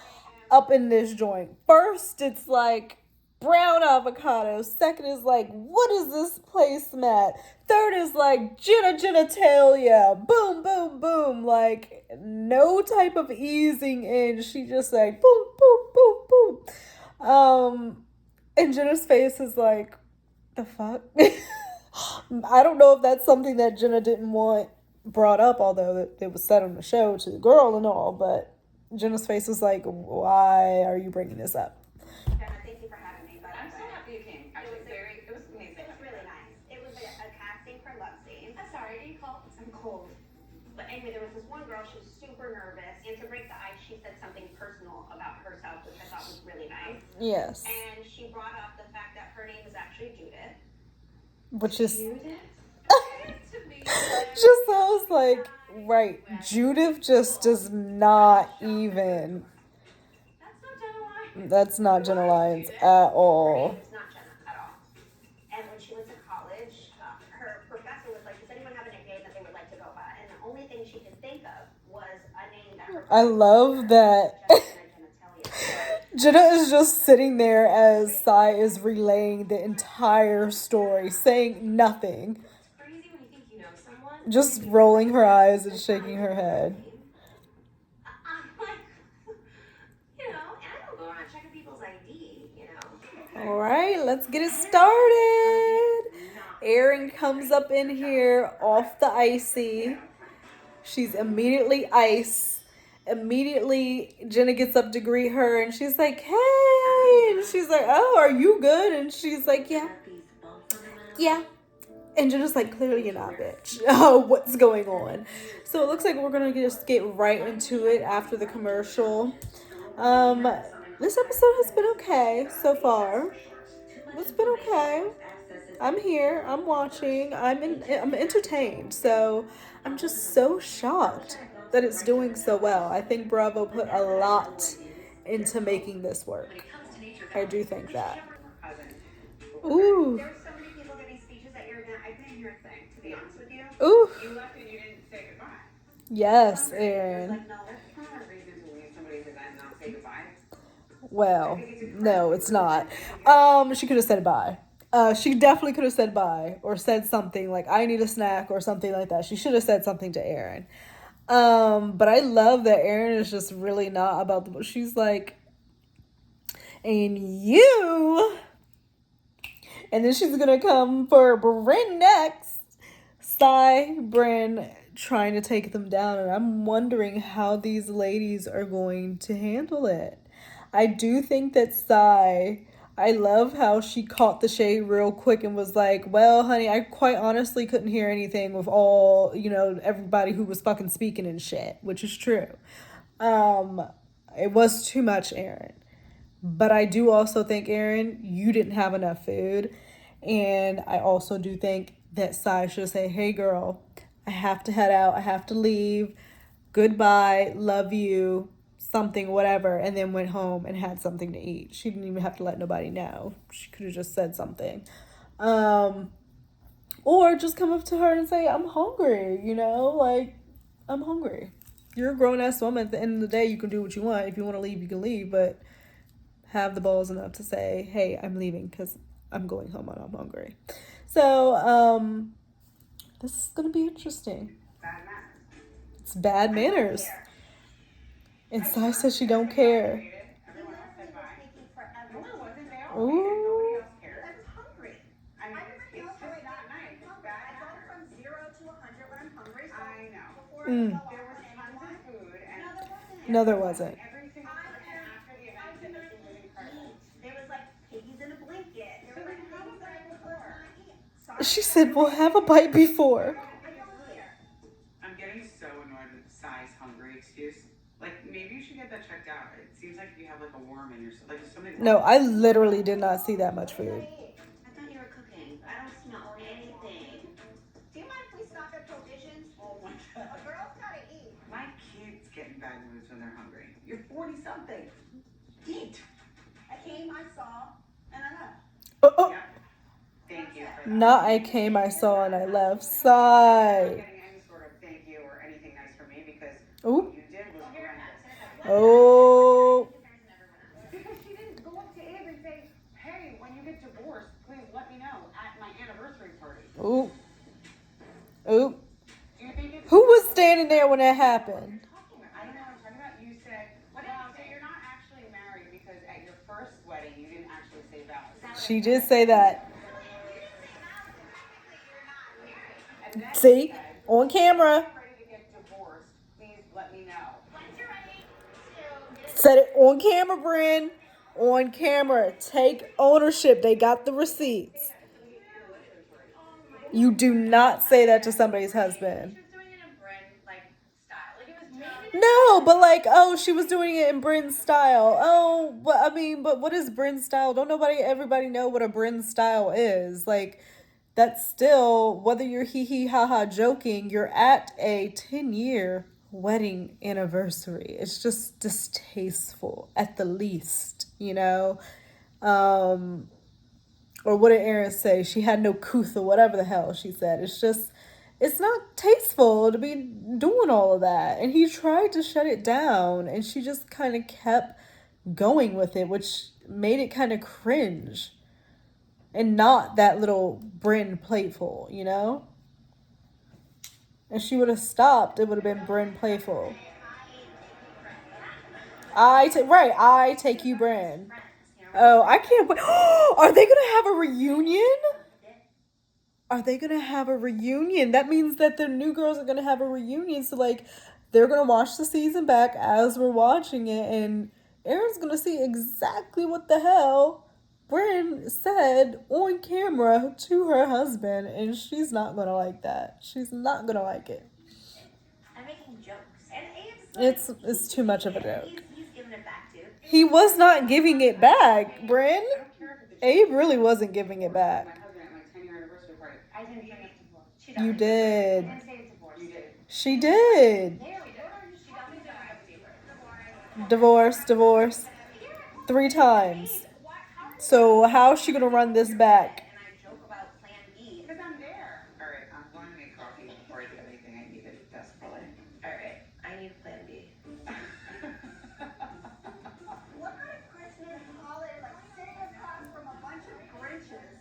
up in this joint. First, it's like brown avocado. Second is like, what is this placemat? Third is like genitalia. Boom, boom, boom. Like, no type of easing in. She just like, boom, boom, boom, boom. And Jenna's face is like, the fuck? I don't know if that's something that Jenna didn't want brought up, although it was said on the show to the girl and all, but Jenna's face was like, why are you bringing this up? Jenna, thank you for having me. I'm so happy you came. Actually, it was amazing. It was really nice. It was a casting for Love Scene. I'm sorry, are you cold? I'm cold. But anyway, there was this one girl, she was super nervous, and to break the ice, she said something personal about herself, which I thought was really nice. Yes. And she brought up the fact that her name is actually Judith. Which is Judith? just, I was like, right, Judith just does not even, that's not Jenna Lyons at Her all. name is not Jenna at all. And when she went to college, her professor was like, does anyone have a nickname that they would like to go by? And the only thing she could think of was a name that her I love that Jenna is just sitting there as Sai is relaying the entire story, saying nothing. Crazy when you think you know someone. Just rolling her eyes and shaking her head. I'm like, and I don't go around checking people's ID, All right, let's get it started. Erin comes up in here off the icy. She's immediately ice. Immediately, Jenna gets up to greet her, and she's like, hey. And she's like, oh, are you good? And she's like, yeah. Yeah. And Jenna's like, clearly you're not, bitch. Oh, what's going on? So it looks like we're going to just get right into it after the commercial. This episode has been okay so far. It's been okay. I'm here. I'm watching. I'm entertained. So I'm just so shocked that it's doing so well. I think Bravo put a lot into making this work. I do think that. Ooh. There's so many people giving speeches at your event. I couldn't hear a thing, to be honest with you. Ooh. You left and you didn't say goodbye. Yes, Erin. Like, no, That's not a reason to leave somebody's event and not say goodbye. Well, no, it's not. She could have said bye. She definitely could have said bye or said something like, I need a snack or something like that. She should have said something to Erin. But I love that Erin is just really not about the, she's like, and you, and then she's gonna come for Bryn next. Sai, Bryn trying to take them down, and I'm wondering how these ladies are going to handle it. I do think that Sai, I love how she caught the shade real quick and was like, well, honey, I quite honestly couldn't hear anything with all, everybody who was fucking speaking and shit, which is true. It was too much, Aaron. But I do also think, Aaron, you didn't have enough food. And I also do think that Sai should say, hey, girl, I have to head out. I have to leave. Goodbye. Love you. Something, whatever. And then went home and had something to eat. She didn't even have to let nobody know. She could have just said something. Or just come up to her and say, I'm hungry, I'm hungry. You're a grown-ass woman. At the end of the day, you can do what you want. If you want to leave, you can leave. But have the balls enough to say, hey, I'm leaving because I'm going home and I'm hungry. So, this is going to be interesting. Bad manners. It's bad manners. And Sai says she don't care. Everyone else said bye. No, it wasn't. They all Ooh. waited. Nobody else cared. I was hungry. I mean, it's just not nice. It's bad I go manners. from 0 to 100 when I'm hungry. So I know. before Mm. I go There off was on tons anyone, of food, and No, there wasn't. every single person after the event said the food was incredible. there was like piggies in a blanket. There So was like then how was things I that I before? could not eat. Sorry. She said, we'll have a bite before. I don't care. I'm getting so annoyed with Sai's hungry excuse. Like, maybe you should get that checked out. It seems like you have like a worm in your like there's something. No, I literally did not see that much food. I thought you were cooking. I don't smell anything. Do you mind if we stock up provisions? Oh my god. A girl's gotta eat. My kids get in bad moods when they're hungry. You're 40 something. Eat. I came, I saw, and I left. Oh. Yeah. Thank you for that. Not I came, I saw, and I left. I'm not Sigh. getting any sort of thank you or anything nice from me because Ooh. what you did was horrendous. Oh. Because she didn't go up to Abe and say, hey, when you get divorced, please let me know at my anniversary party. Ooh. Ooh. Do you think it's... Who was standing there when that happened? I don't know what I'm talking about. You said, well, so you're not actually married because at your first wedding, you didn't actually say vows. She did say that. And then See? you said, On camera. I'm ready to get divorced. Please let me know. Once you're ready to Said it on camera, Bryn. On camera. Take ownership. They got the receipts. You do not say that to somebody's husband. She was doing it in Bryn, like, style. Like, it was made in No, but oh, she was doing it in Bryn's style. Oh, but what is Bryn's style? Don't everybody know what a Bryn style is? Like, that's still, whether you're hee ha ha joking, you're at a 10-year wedding anniversary. It's just distasteful at the least, Or what did Erin say? She had no couth or whatever the hell she said. It's not tasteful to be doing all of that. And he tried to shut it down, and she just kind of kept going with it, which made it kind of cringe. And not that little Bryn playful, And she would have stopped, it would have been Bryn playful. I take you, Bryn. Oh, I can't wait. Are they going to have a reunion? Are they going to have a reunion? That means that the new girls are going to have a reunion. So, they're going to watch the season back as we're watching it. And Erin's going to see exactly what the hell Bryn said on camera to her husband. And she's not going to like that. She's not going to like it. I'm making jokes. And Abe's It's too much of a joke. he's giving it back to. He was not giving it back, Bryn. Abe really wasn't giving it back. My husband at my 10-year anniversary party. I didn't bring up divorce. You did. I didn't say divorce. You did. She did. She definitely didn't bring up divorce. Divorce. 3 times. So how's she gonna run this back? And I joke about Plan B. Because I'm there. All right, I'm going to make coffee before I do anything I needed desperately. All right, I need Plan B. What kind of Christmas holiday, like sitting across from a bunch of Grinches?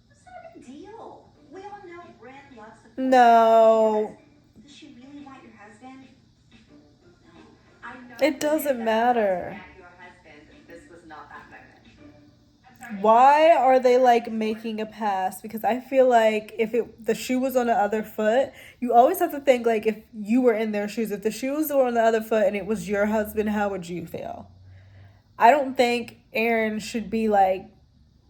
It's not a big deal. We all know Bryn loves the. No. Does she really want your husband? No. I know It doesn't matter. that your husband, this was not that moment. I'm sorry. Why are they making a pass? Because I feel like if the shoe was on the other foot, you always have to think if you were in their shoes. If the shoes were on the other foot and it was your husband, how would you feel? I don't think Aaron should be like,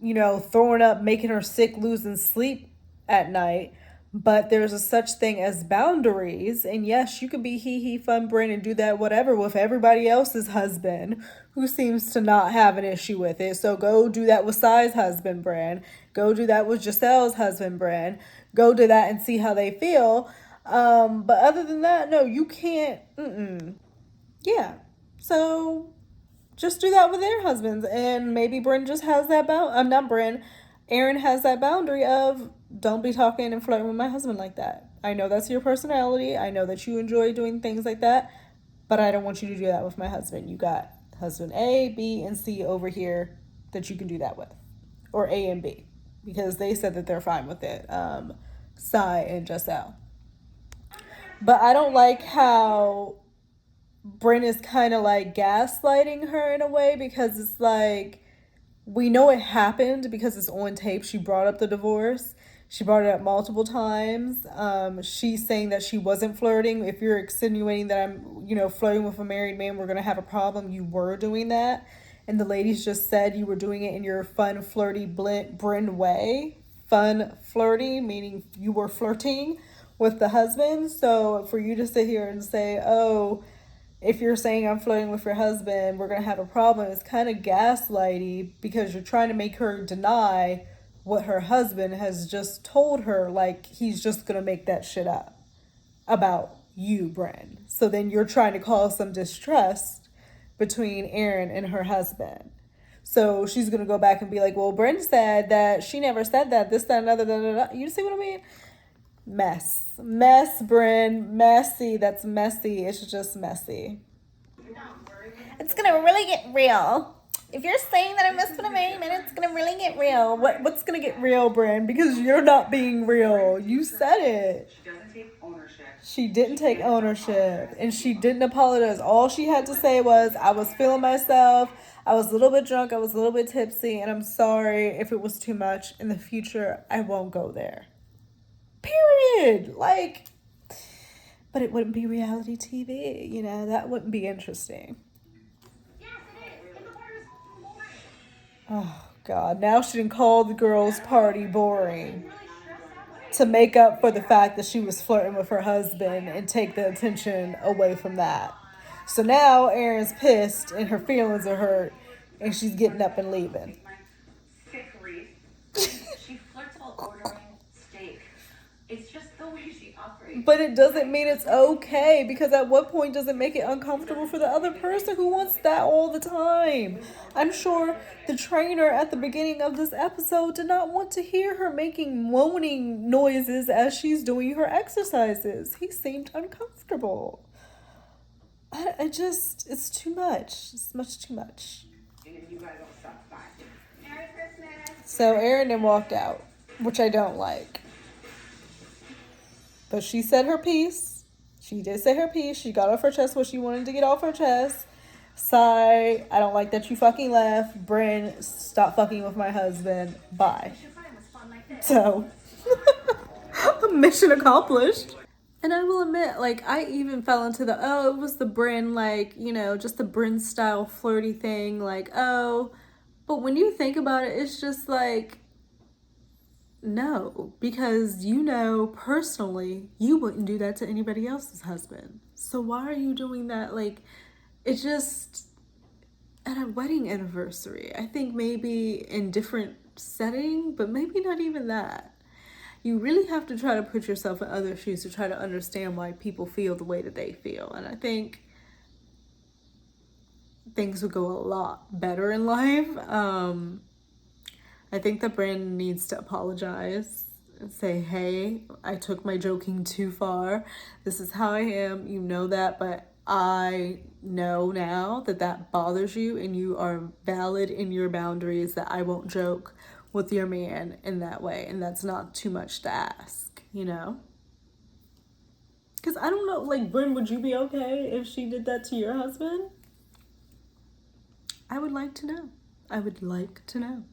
you know, throwing up, making her sick, losing sleep at night. But there's a such thing as boundaries. And yes, you could be hee fun brain and do that whatever with everybody else's husband who seems to not have an issue with it. So go do that with Sai's husband, Bran. Go do that with Giselle's husband, Bran. Go do that and see how they feel. But other than that, no, you can't. Yeah. So just do that with their husbands. And maybe Bran just has that I'm not Bran. Aaron has that boundary of don't be talking and flirting with my husband like that. I know that's your personality. I know that you enjoy doing things like that. But I don't want you to do that with my husband. You got husband A, B, and C over here that you can do that with. Or A and B. Because they said that they're fine with it. Sai and Giselle. But I don't like how Bryn is kind of like gaslighting her in a way, because it's like, we know it happened because it's on tape. She brought up the divorce. She brought it up multiple times. She's saying that she wasn't flirting. If you're insinuating that I'm, you know, flirting with a married man, we're going to have a problem. You were doing that. And the ladies just said you were doing it in your fun, flirty, Bryn way. Fun, flirty, meaning you were flirting with the husband. So for you to sit here and say, oh, if you're saying I'm flirting with your husband, we're going to have a problem, it's kind of gaslighty, because you're trying to make her deny what her husband has just told her. Like, he's just going to make that shit up about you, Bren. So then you're trying to cause some distrust between Aaron and her husband. So she's going to go back and be like, well, Bren said that she never said that, this, that, another, da, da, da. You see what I mean? Mess, Bryn, messy. That's messy. It's just messy. It's gonna really get real. If you're saying that I'm messing with a married man, it's gonna really get real. What's gonna get real, Bryn? Because you're not being real. You said it. She doesn't take ownership. She didn't take ownership, and she didn't apologize. All she had to say was, I was feeling myself. I was a little bit drunk. I was a little bit tipsy, and I'm sorry if it was too much. In the future, I won't go there. Period. Like, but it wouldn't be reality TV, you know, that wouldn't be interesting. Yes, it is. Oh God, now she didn't call the girls' party boring to make up for the fact that she was flirting with her husband and take the attention away from that. So now Erin's pissed and her feelings are hurt and she's getting up and leaving. She flirts while ordering steak. It's just the way she operates. But it doesn't mean it's okay, because at what point does it make it uncomfortable for the other person who wants that all the time? I'm sure the trainer at the beginning of this episode did not want to hear her making moaning noises as she's doing her exercises. He seemed uncomfortable. It's too much. It's much too much. Merry Christmas. So Erin then walked out, which I don't like. But she said her piece. She did say her piece. She got off her chest what she wanted to get off her chest. Sai, I don't like that you fucking left. Bryn, stop fucking with my husband. Bye. So, mission accomplished. And I will admit, like, I even fell into it was the Bryn, like, you know, just the Bryn style flirty thing. Like, but when you think about it, it's just like, no, because you know personally you wouldn't do that to anybody else's husband. So why are you doing that? Like, it just, at a wedding anniversary, I think maybe in different setting, but maybe not even that. You really have to try to put yourself in other shoes to try to understand why people feel the way that they feel. And I think things would go a lot better in life. I think that Brandon needs to apologize and say, hey, I took my joking too far. This is how I am. You know that, but I know now that that bothers you and you are valid in your boundaries, that I won't joke with your man in that way. And that's not too much to ask, you know? Because I don't know, like, Bryn, would you be okay if she did that to your husband? I would like to know. I would like to know.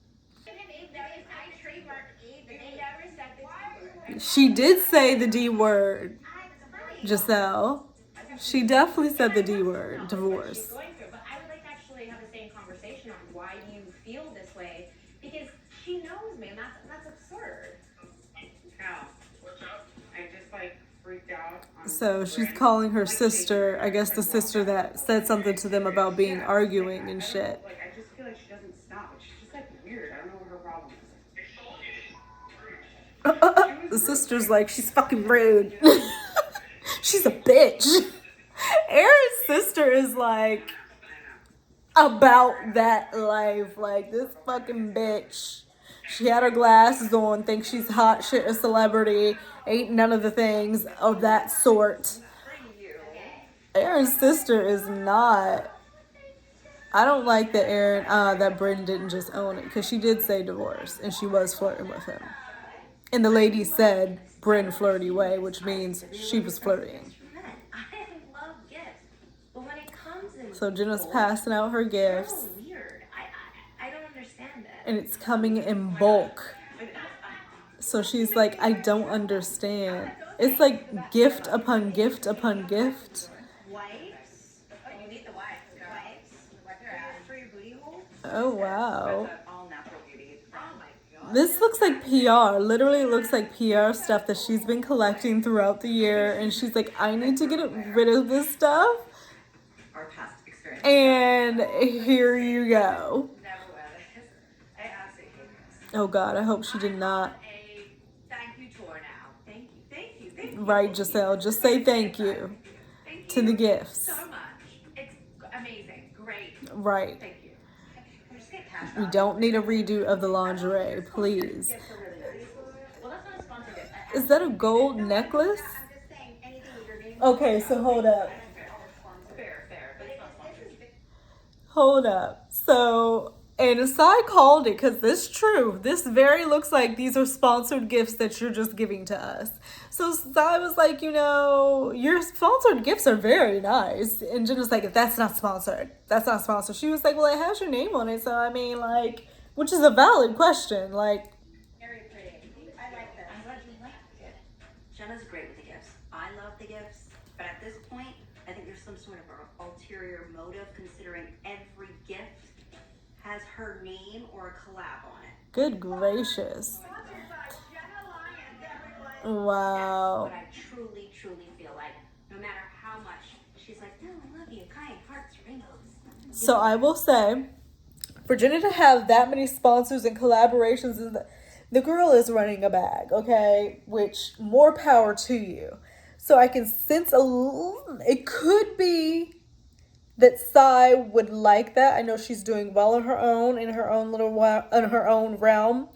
She did say the D word, Giselle. She definitely said the D word, divorce. But I would like to actually have the same conversation So she's calling her sister, I guess the sister that said something to them about being arguing and shit. Like, I just feel like she doesn't stop. She's just like weird. I don't know what her problem is. The sister's like, she's fucking rude. She's a bitch. Aaron's sister is like about that life. Like, this fucking bitch. She had her glasses on, thinks she's hot shit, a celebrity. Ain't none of the things of that sort. Aaron's sister is not. I don't like that that Bryn didn't just own it, because she did say divorce and she was flirting with him. And the lady said Bryn flirty way, which means she was flirting. I love gifts, but when it comes in So Jenna's passing out her gifts, so weird. I don't understand it. and it's coming in bulk. So she's like, I don't understand. It's like gift upon gift upon gift. Wipes. And you need the wipes. Wipe your ass for your booty hole. Oh, wow. All natural beauty. Oh my god. This looks like PR. Literally looks like PR stuff that she's been collecting throughout the year. And she's like, I need to get rid of this stuff. Our past experience. And here you go. Never wear this. I absolutely hate this. Oh, God. I hope she did not. A thank you tour now. Thank you. Right, Giselle. Just say thank you Thank to you the gifts. so much. It's amazing. Great. Right. Thank you. Just get cash We don't need a redo of the lingerie, please. Well, that's not a sponsored gift. Is that a gold necklace? I'm just saying, anything with your name. Okay, so hold up. Fair, but it's not sponsored. Hold up. So, and Sai called it, because this is true. This very looks like these are sponsored gifts that you're just giving to us. So Sai was like, you know, your sponsored gifts are very nice. And Jen was like, that's not sponsored. That's not sponsored. She was like, well, it has your name on it. So, I mean, like, which is a valid question. Like, Very pretty. I like this. I'm glad you liked it. Jenna's great with the gifts. I love the gifts, but at this point, I think there's some sort of ulterior motive, considering every gift has her name or a collab on it. good gracious. Wow. But I truly feel like no matter how much she's like, no, I love you, kind hearts, rainbows. So I will say, for Jenna to have that many sponsors and collaborations, the girl is running a bag, okay? Which, more power to you. So I can sense it could be that Sai would like that. I know she's doing well on her own, in her own realm.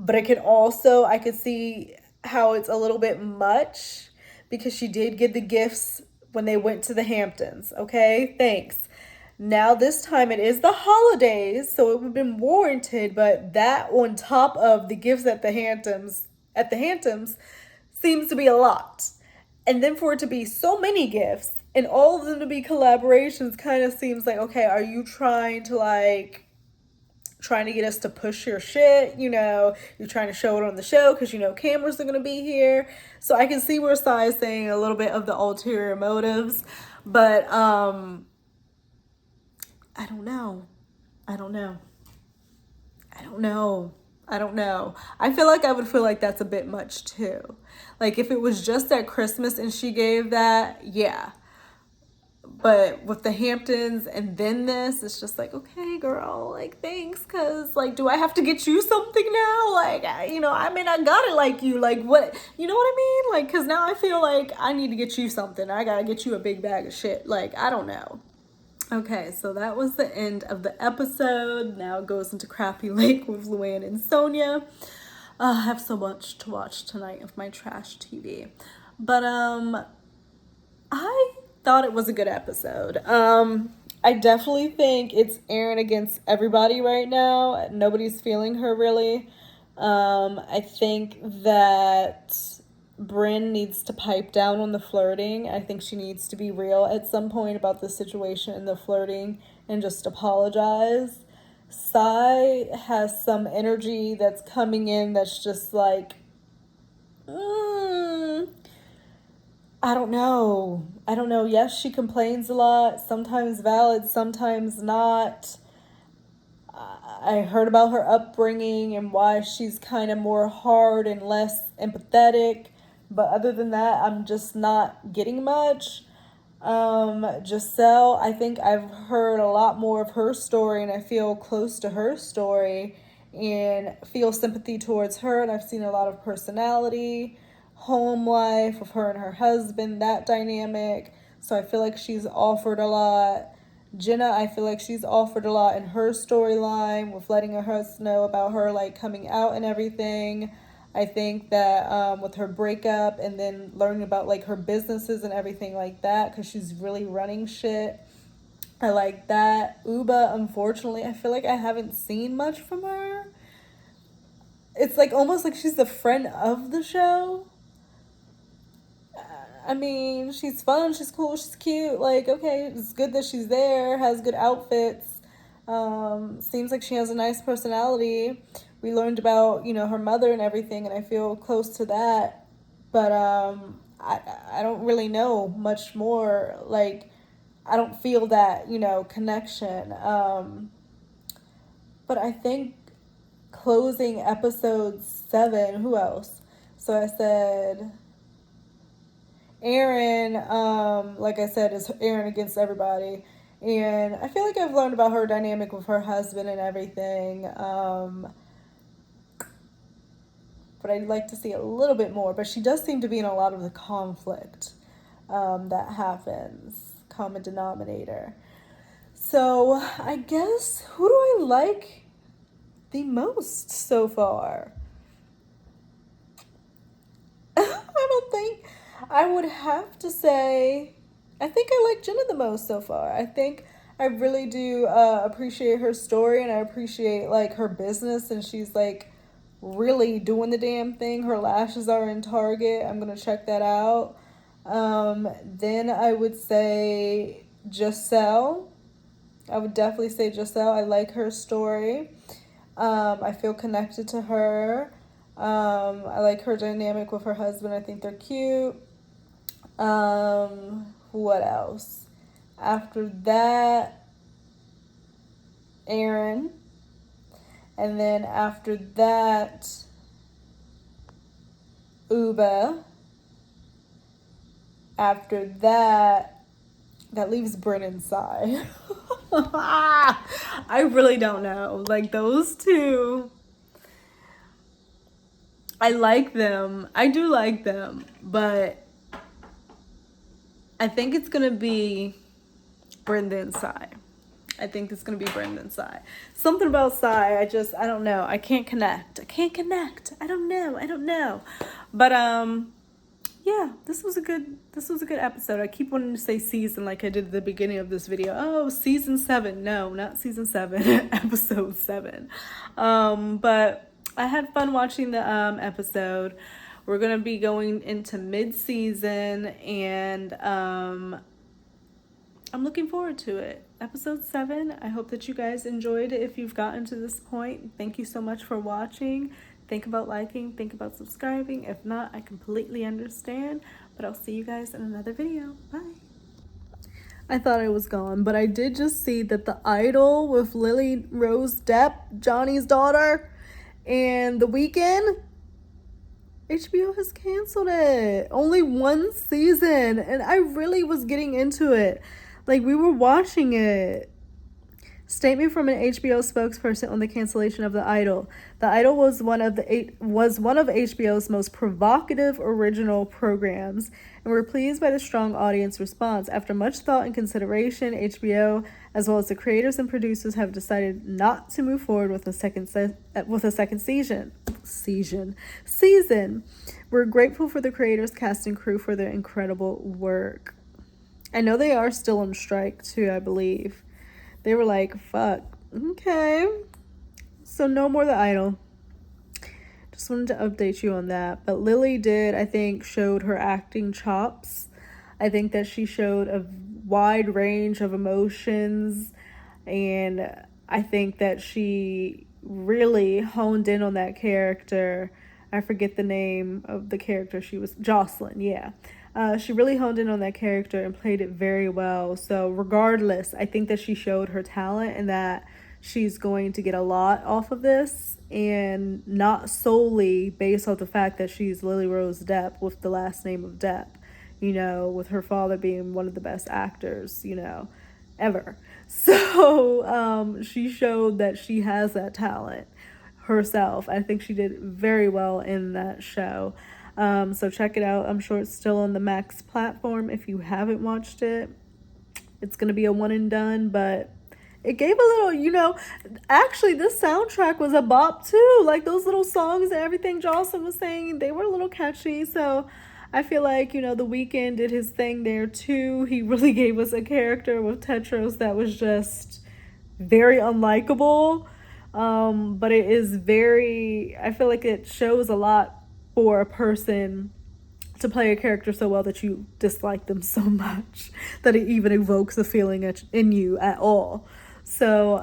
But I could see how it's a little bit much, because she did get the gifts when they went to the Hamptons. Okay, thanks. Now this time it is the holidays, so it would have been warranted, but that on top of the gifts at the Hamptons seems to be a lot. And then for it to be so many gifts and all of them to be collaborations kind of seems like, okay, are you trying to get us to push your shit? You know, you're trying to show it on the show because you know cameras are going to be here. So I can see where Sai is saying a little bit of the ulterior motives, but I don't know. I feel like I would feel like that's a bit much too. Like if it was just at Christmas and she gave that, yeah. But with the Hamptons and then this, it's just like, okay, girl, like, thanks. Because, like, do I have to get you something now? Like, I mean, I got it like you. Like, what? You know what I mean? Like, because now I feel like I need to get you something. I got to get you a big bag of shit. Like, I don't know. Okay, so that was the end of the episode. Now it goes into Crappy Lake with Luann and Sonia. I have so much to watch tonight of my trash TV. But, I thought it was a good episode. I definitely think it's Erin against everybody right now. Nobody's feeling her really. I think that Bryn needs to pipe down on the flirting. I think she needs to be real at some point about the situation and the flirting and just apologize. Sai has some energy that's coming in that's just like, I don't know. Yes, she complains a lot. Sometimes valid, sometimes not. I heard about her upbringing and why she's kind of more hard and less empathetic. But other than that, I'm just not getting much. Giselle, I think I've heard a lot more of her story, and I feel close to her story and feel sympathy towards her. And I've seen a lot of personality, home life of her and her husband, that dynamic. So I feel like she's offered a lot. Jenna, I feel like she's offered a lot in her storyline with letting us know about her like coming out and everything. I think that with her breakup and then learning about like her businesses and everything like that, because she's really running shit. I like that. Uba, unfortunately, I feel like I haven't seen much from her. It's like almost like she's the friend of the show. I mean, she's fun, she's cool, she's cute. Like, okay, it's good that she's there, has good outfits. Seems like she has a nice personality. We learned about, you know, her mother and everything, and I feel close to that. But I don't really know much more. Like, I don't feel that, you know, connection. But I think closing episode 7, who else? So I said Aaron, like I said, is Aaron against everybody. And I feel like I've learned about her dynamic with her husband and everything. But I'd like to see a little bit more. But she does seem to be in a lot of the conflict that happens. Common denominator. So I guess, who do I like the most so far? I don't think I would have to say, I think I like Jenna the most so far. I think I really do appreciate her story, and I appreciate like her business, and she's like really doing the damn thing. Her lashes are in Target. I'm gonna check that out. Then I would say Giselle. I would definitely say Giselle. I like her story. I feel connected to her. I like her dynamic with her husband. I think they're cute. What else? After that, Aaron. And then after that, Uba. After that, that leaves Brennan's side. I really don't know. Like, those two, I like them. I do like them. But I think it's going to be Brendan's side. I think it's going to be Brendan's side. Something about Sai, I don't know. I can't connect. I don't know. But, yeah, this was a good episode. I keep wanting to say season like I did at the beginning of this video. Oh, season 7. No, not season 7, episode 7. But I had fun watching the episode. We're going to be going into mid-season, and I'm looking forward to it. Episode 7. I hope that you guys enjoyed it if you've gotten to this point. Thank you so much for watching. Think about liking, think about subscribing. If not, I completely understand. But I'll see you guys in another video. Bye. I thought I was gone, but I did just see that The Idol with Lily Rose Depp, Johnny's daughter, and The Weeknd, HBO has canceled it. Only 1 season, and I really was getting into it. Like, we were watching it. Statement from an HBO spokesperson on the cancellation of The Idol. The Idol was one of HBO's most provocative original programs, and we're pleased by the strong audience response. After much thought and consideration, HBO, as well as the creators and producers, have decided not to move forward with a second season. We're grateful for the creators, cast, and crew for their incredible work. I know they are still on strike too, I believe. They were like, fuck, okay. So no more The Idol. Just wanted to update you on that. But Lily showed her acting chops. I think that she showed a wide range of emotions. And I think that she really honed in on that character. I forget the name of the character. She was Jocelyn, yeah. She really honed in on that character and played it very well. So regardless, I think that she showed her talent and that she's going to get a lot off of this, and not solely based off the fact that she's Lily Rose Depp with the last name of Depp, you know, with her father being one of the best actors, you know, ever. So she showed that she has that talent herself. I think she did very well in that show. So check it out. I'm sure it's still on the Max platform if you haven't watched it. It's going to be a one and done, but it gave a little, you know, actually this soundtrack was a bop too. Like those little songs and everything Jocelyn was saying, they were a little catchy. So I feel like, you know, The Weeknd did his thing there too. He really gave us a character with Tetros that was just very unlikable. But it is very, I feel like it shows a lot for a person to play a character so well that you dislike them so much that it even evokes a feeling in you at all. So,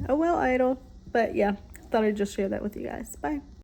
oh well, Idol. But yeah, thought I'd just share that with you guys. Bye.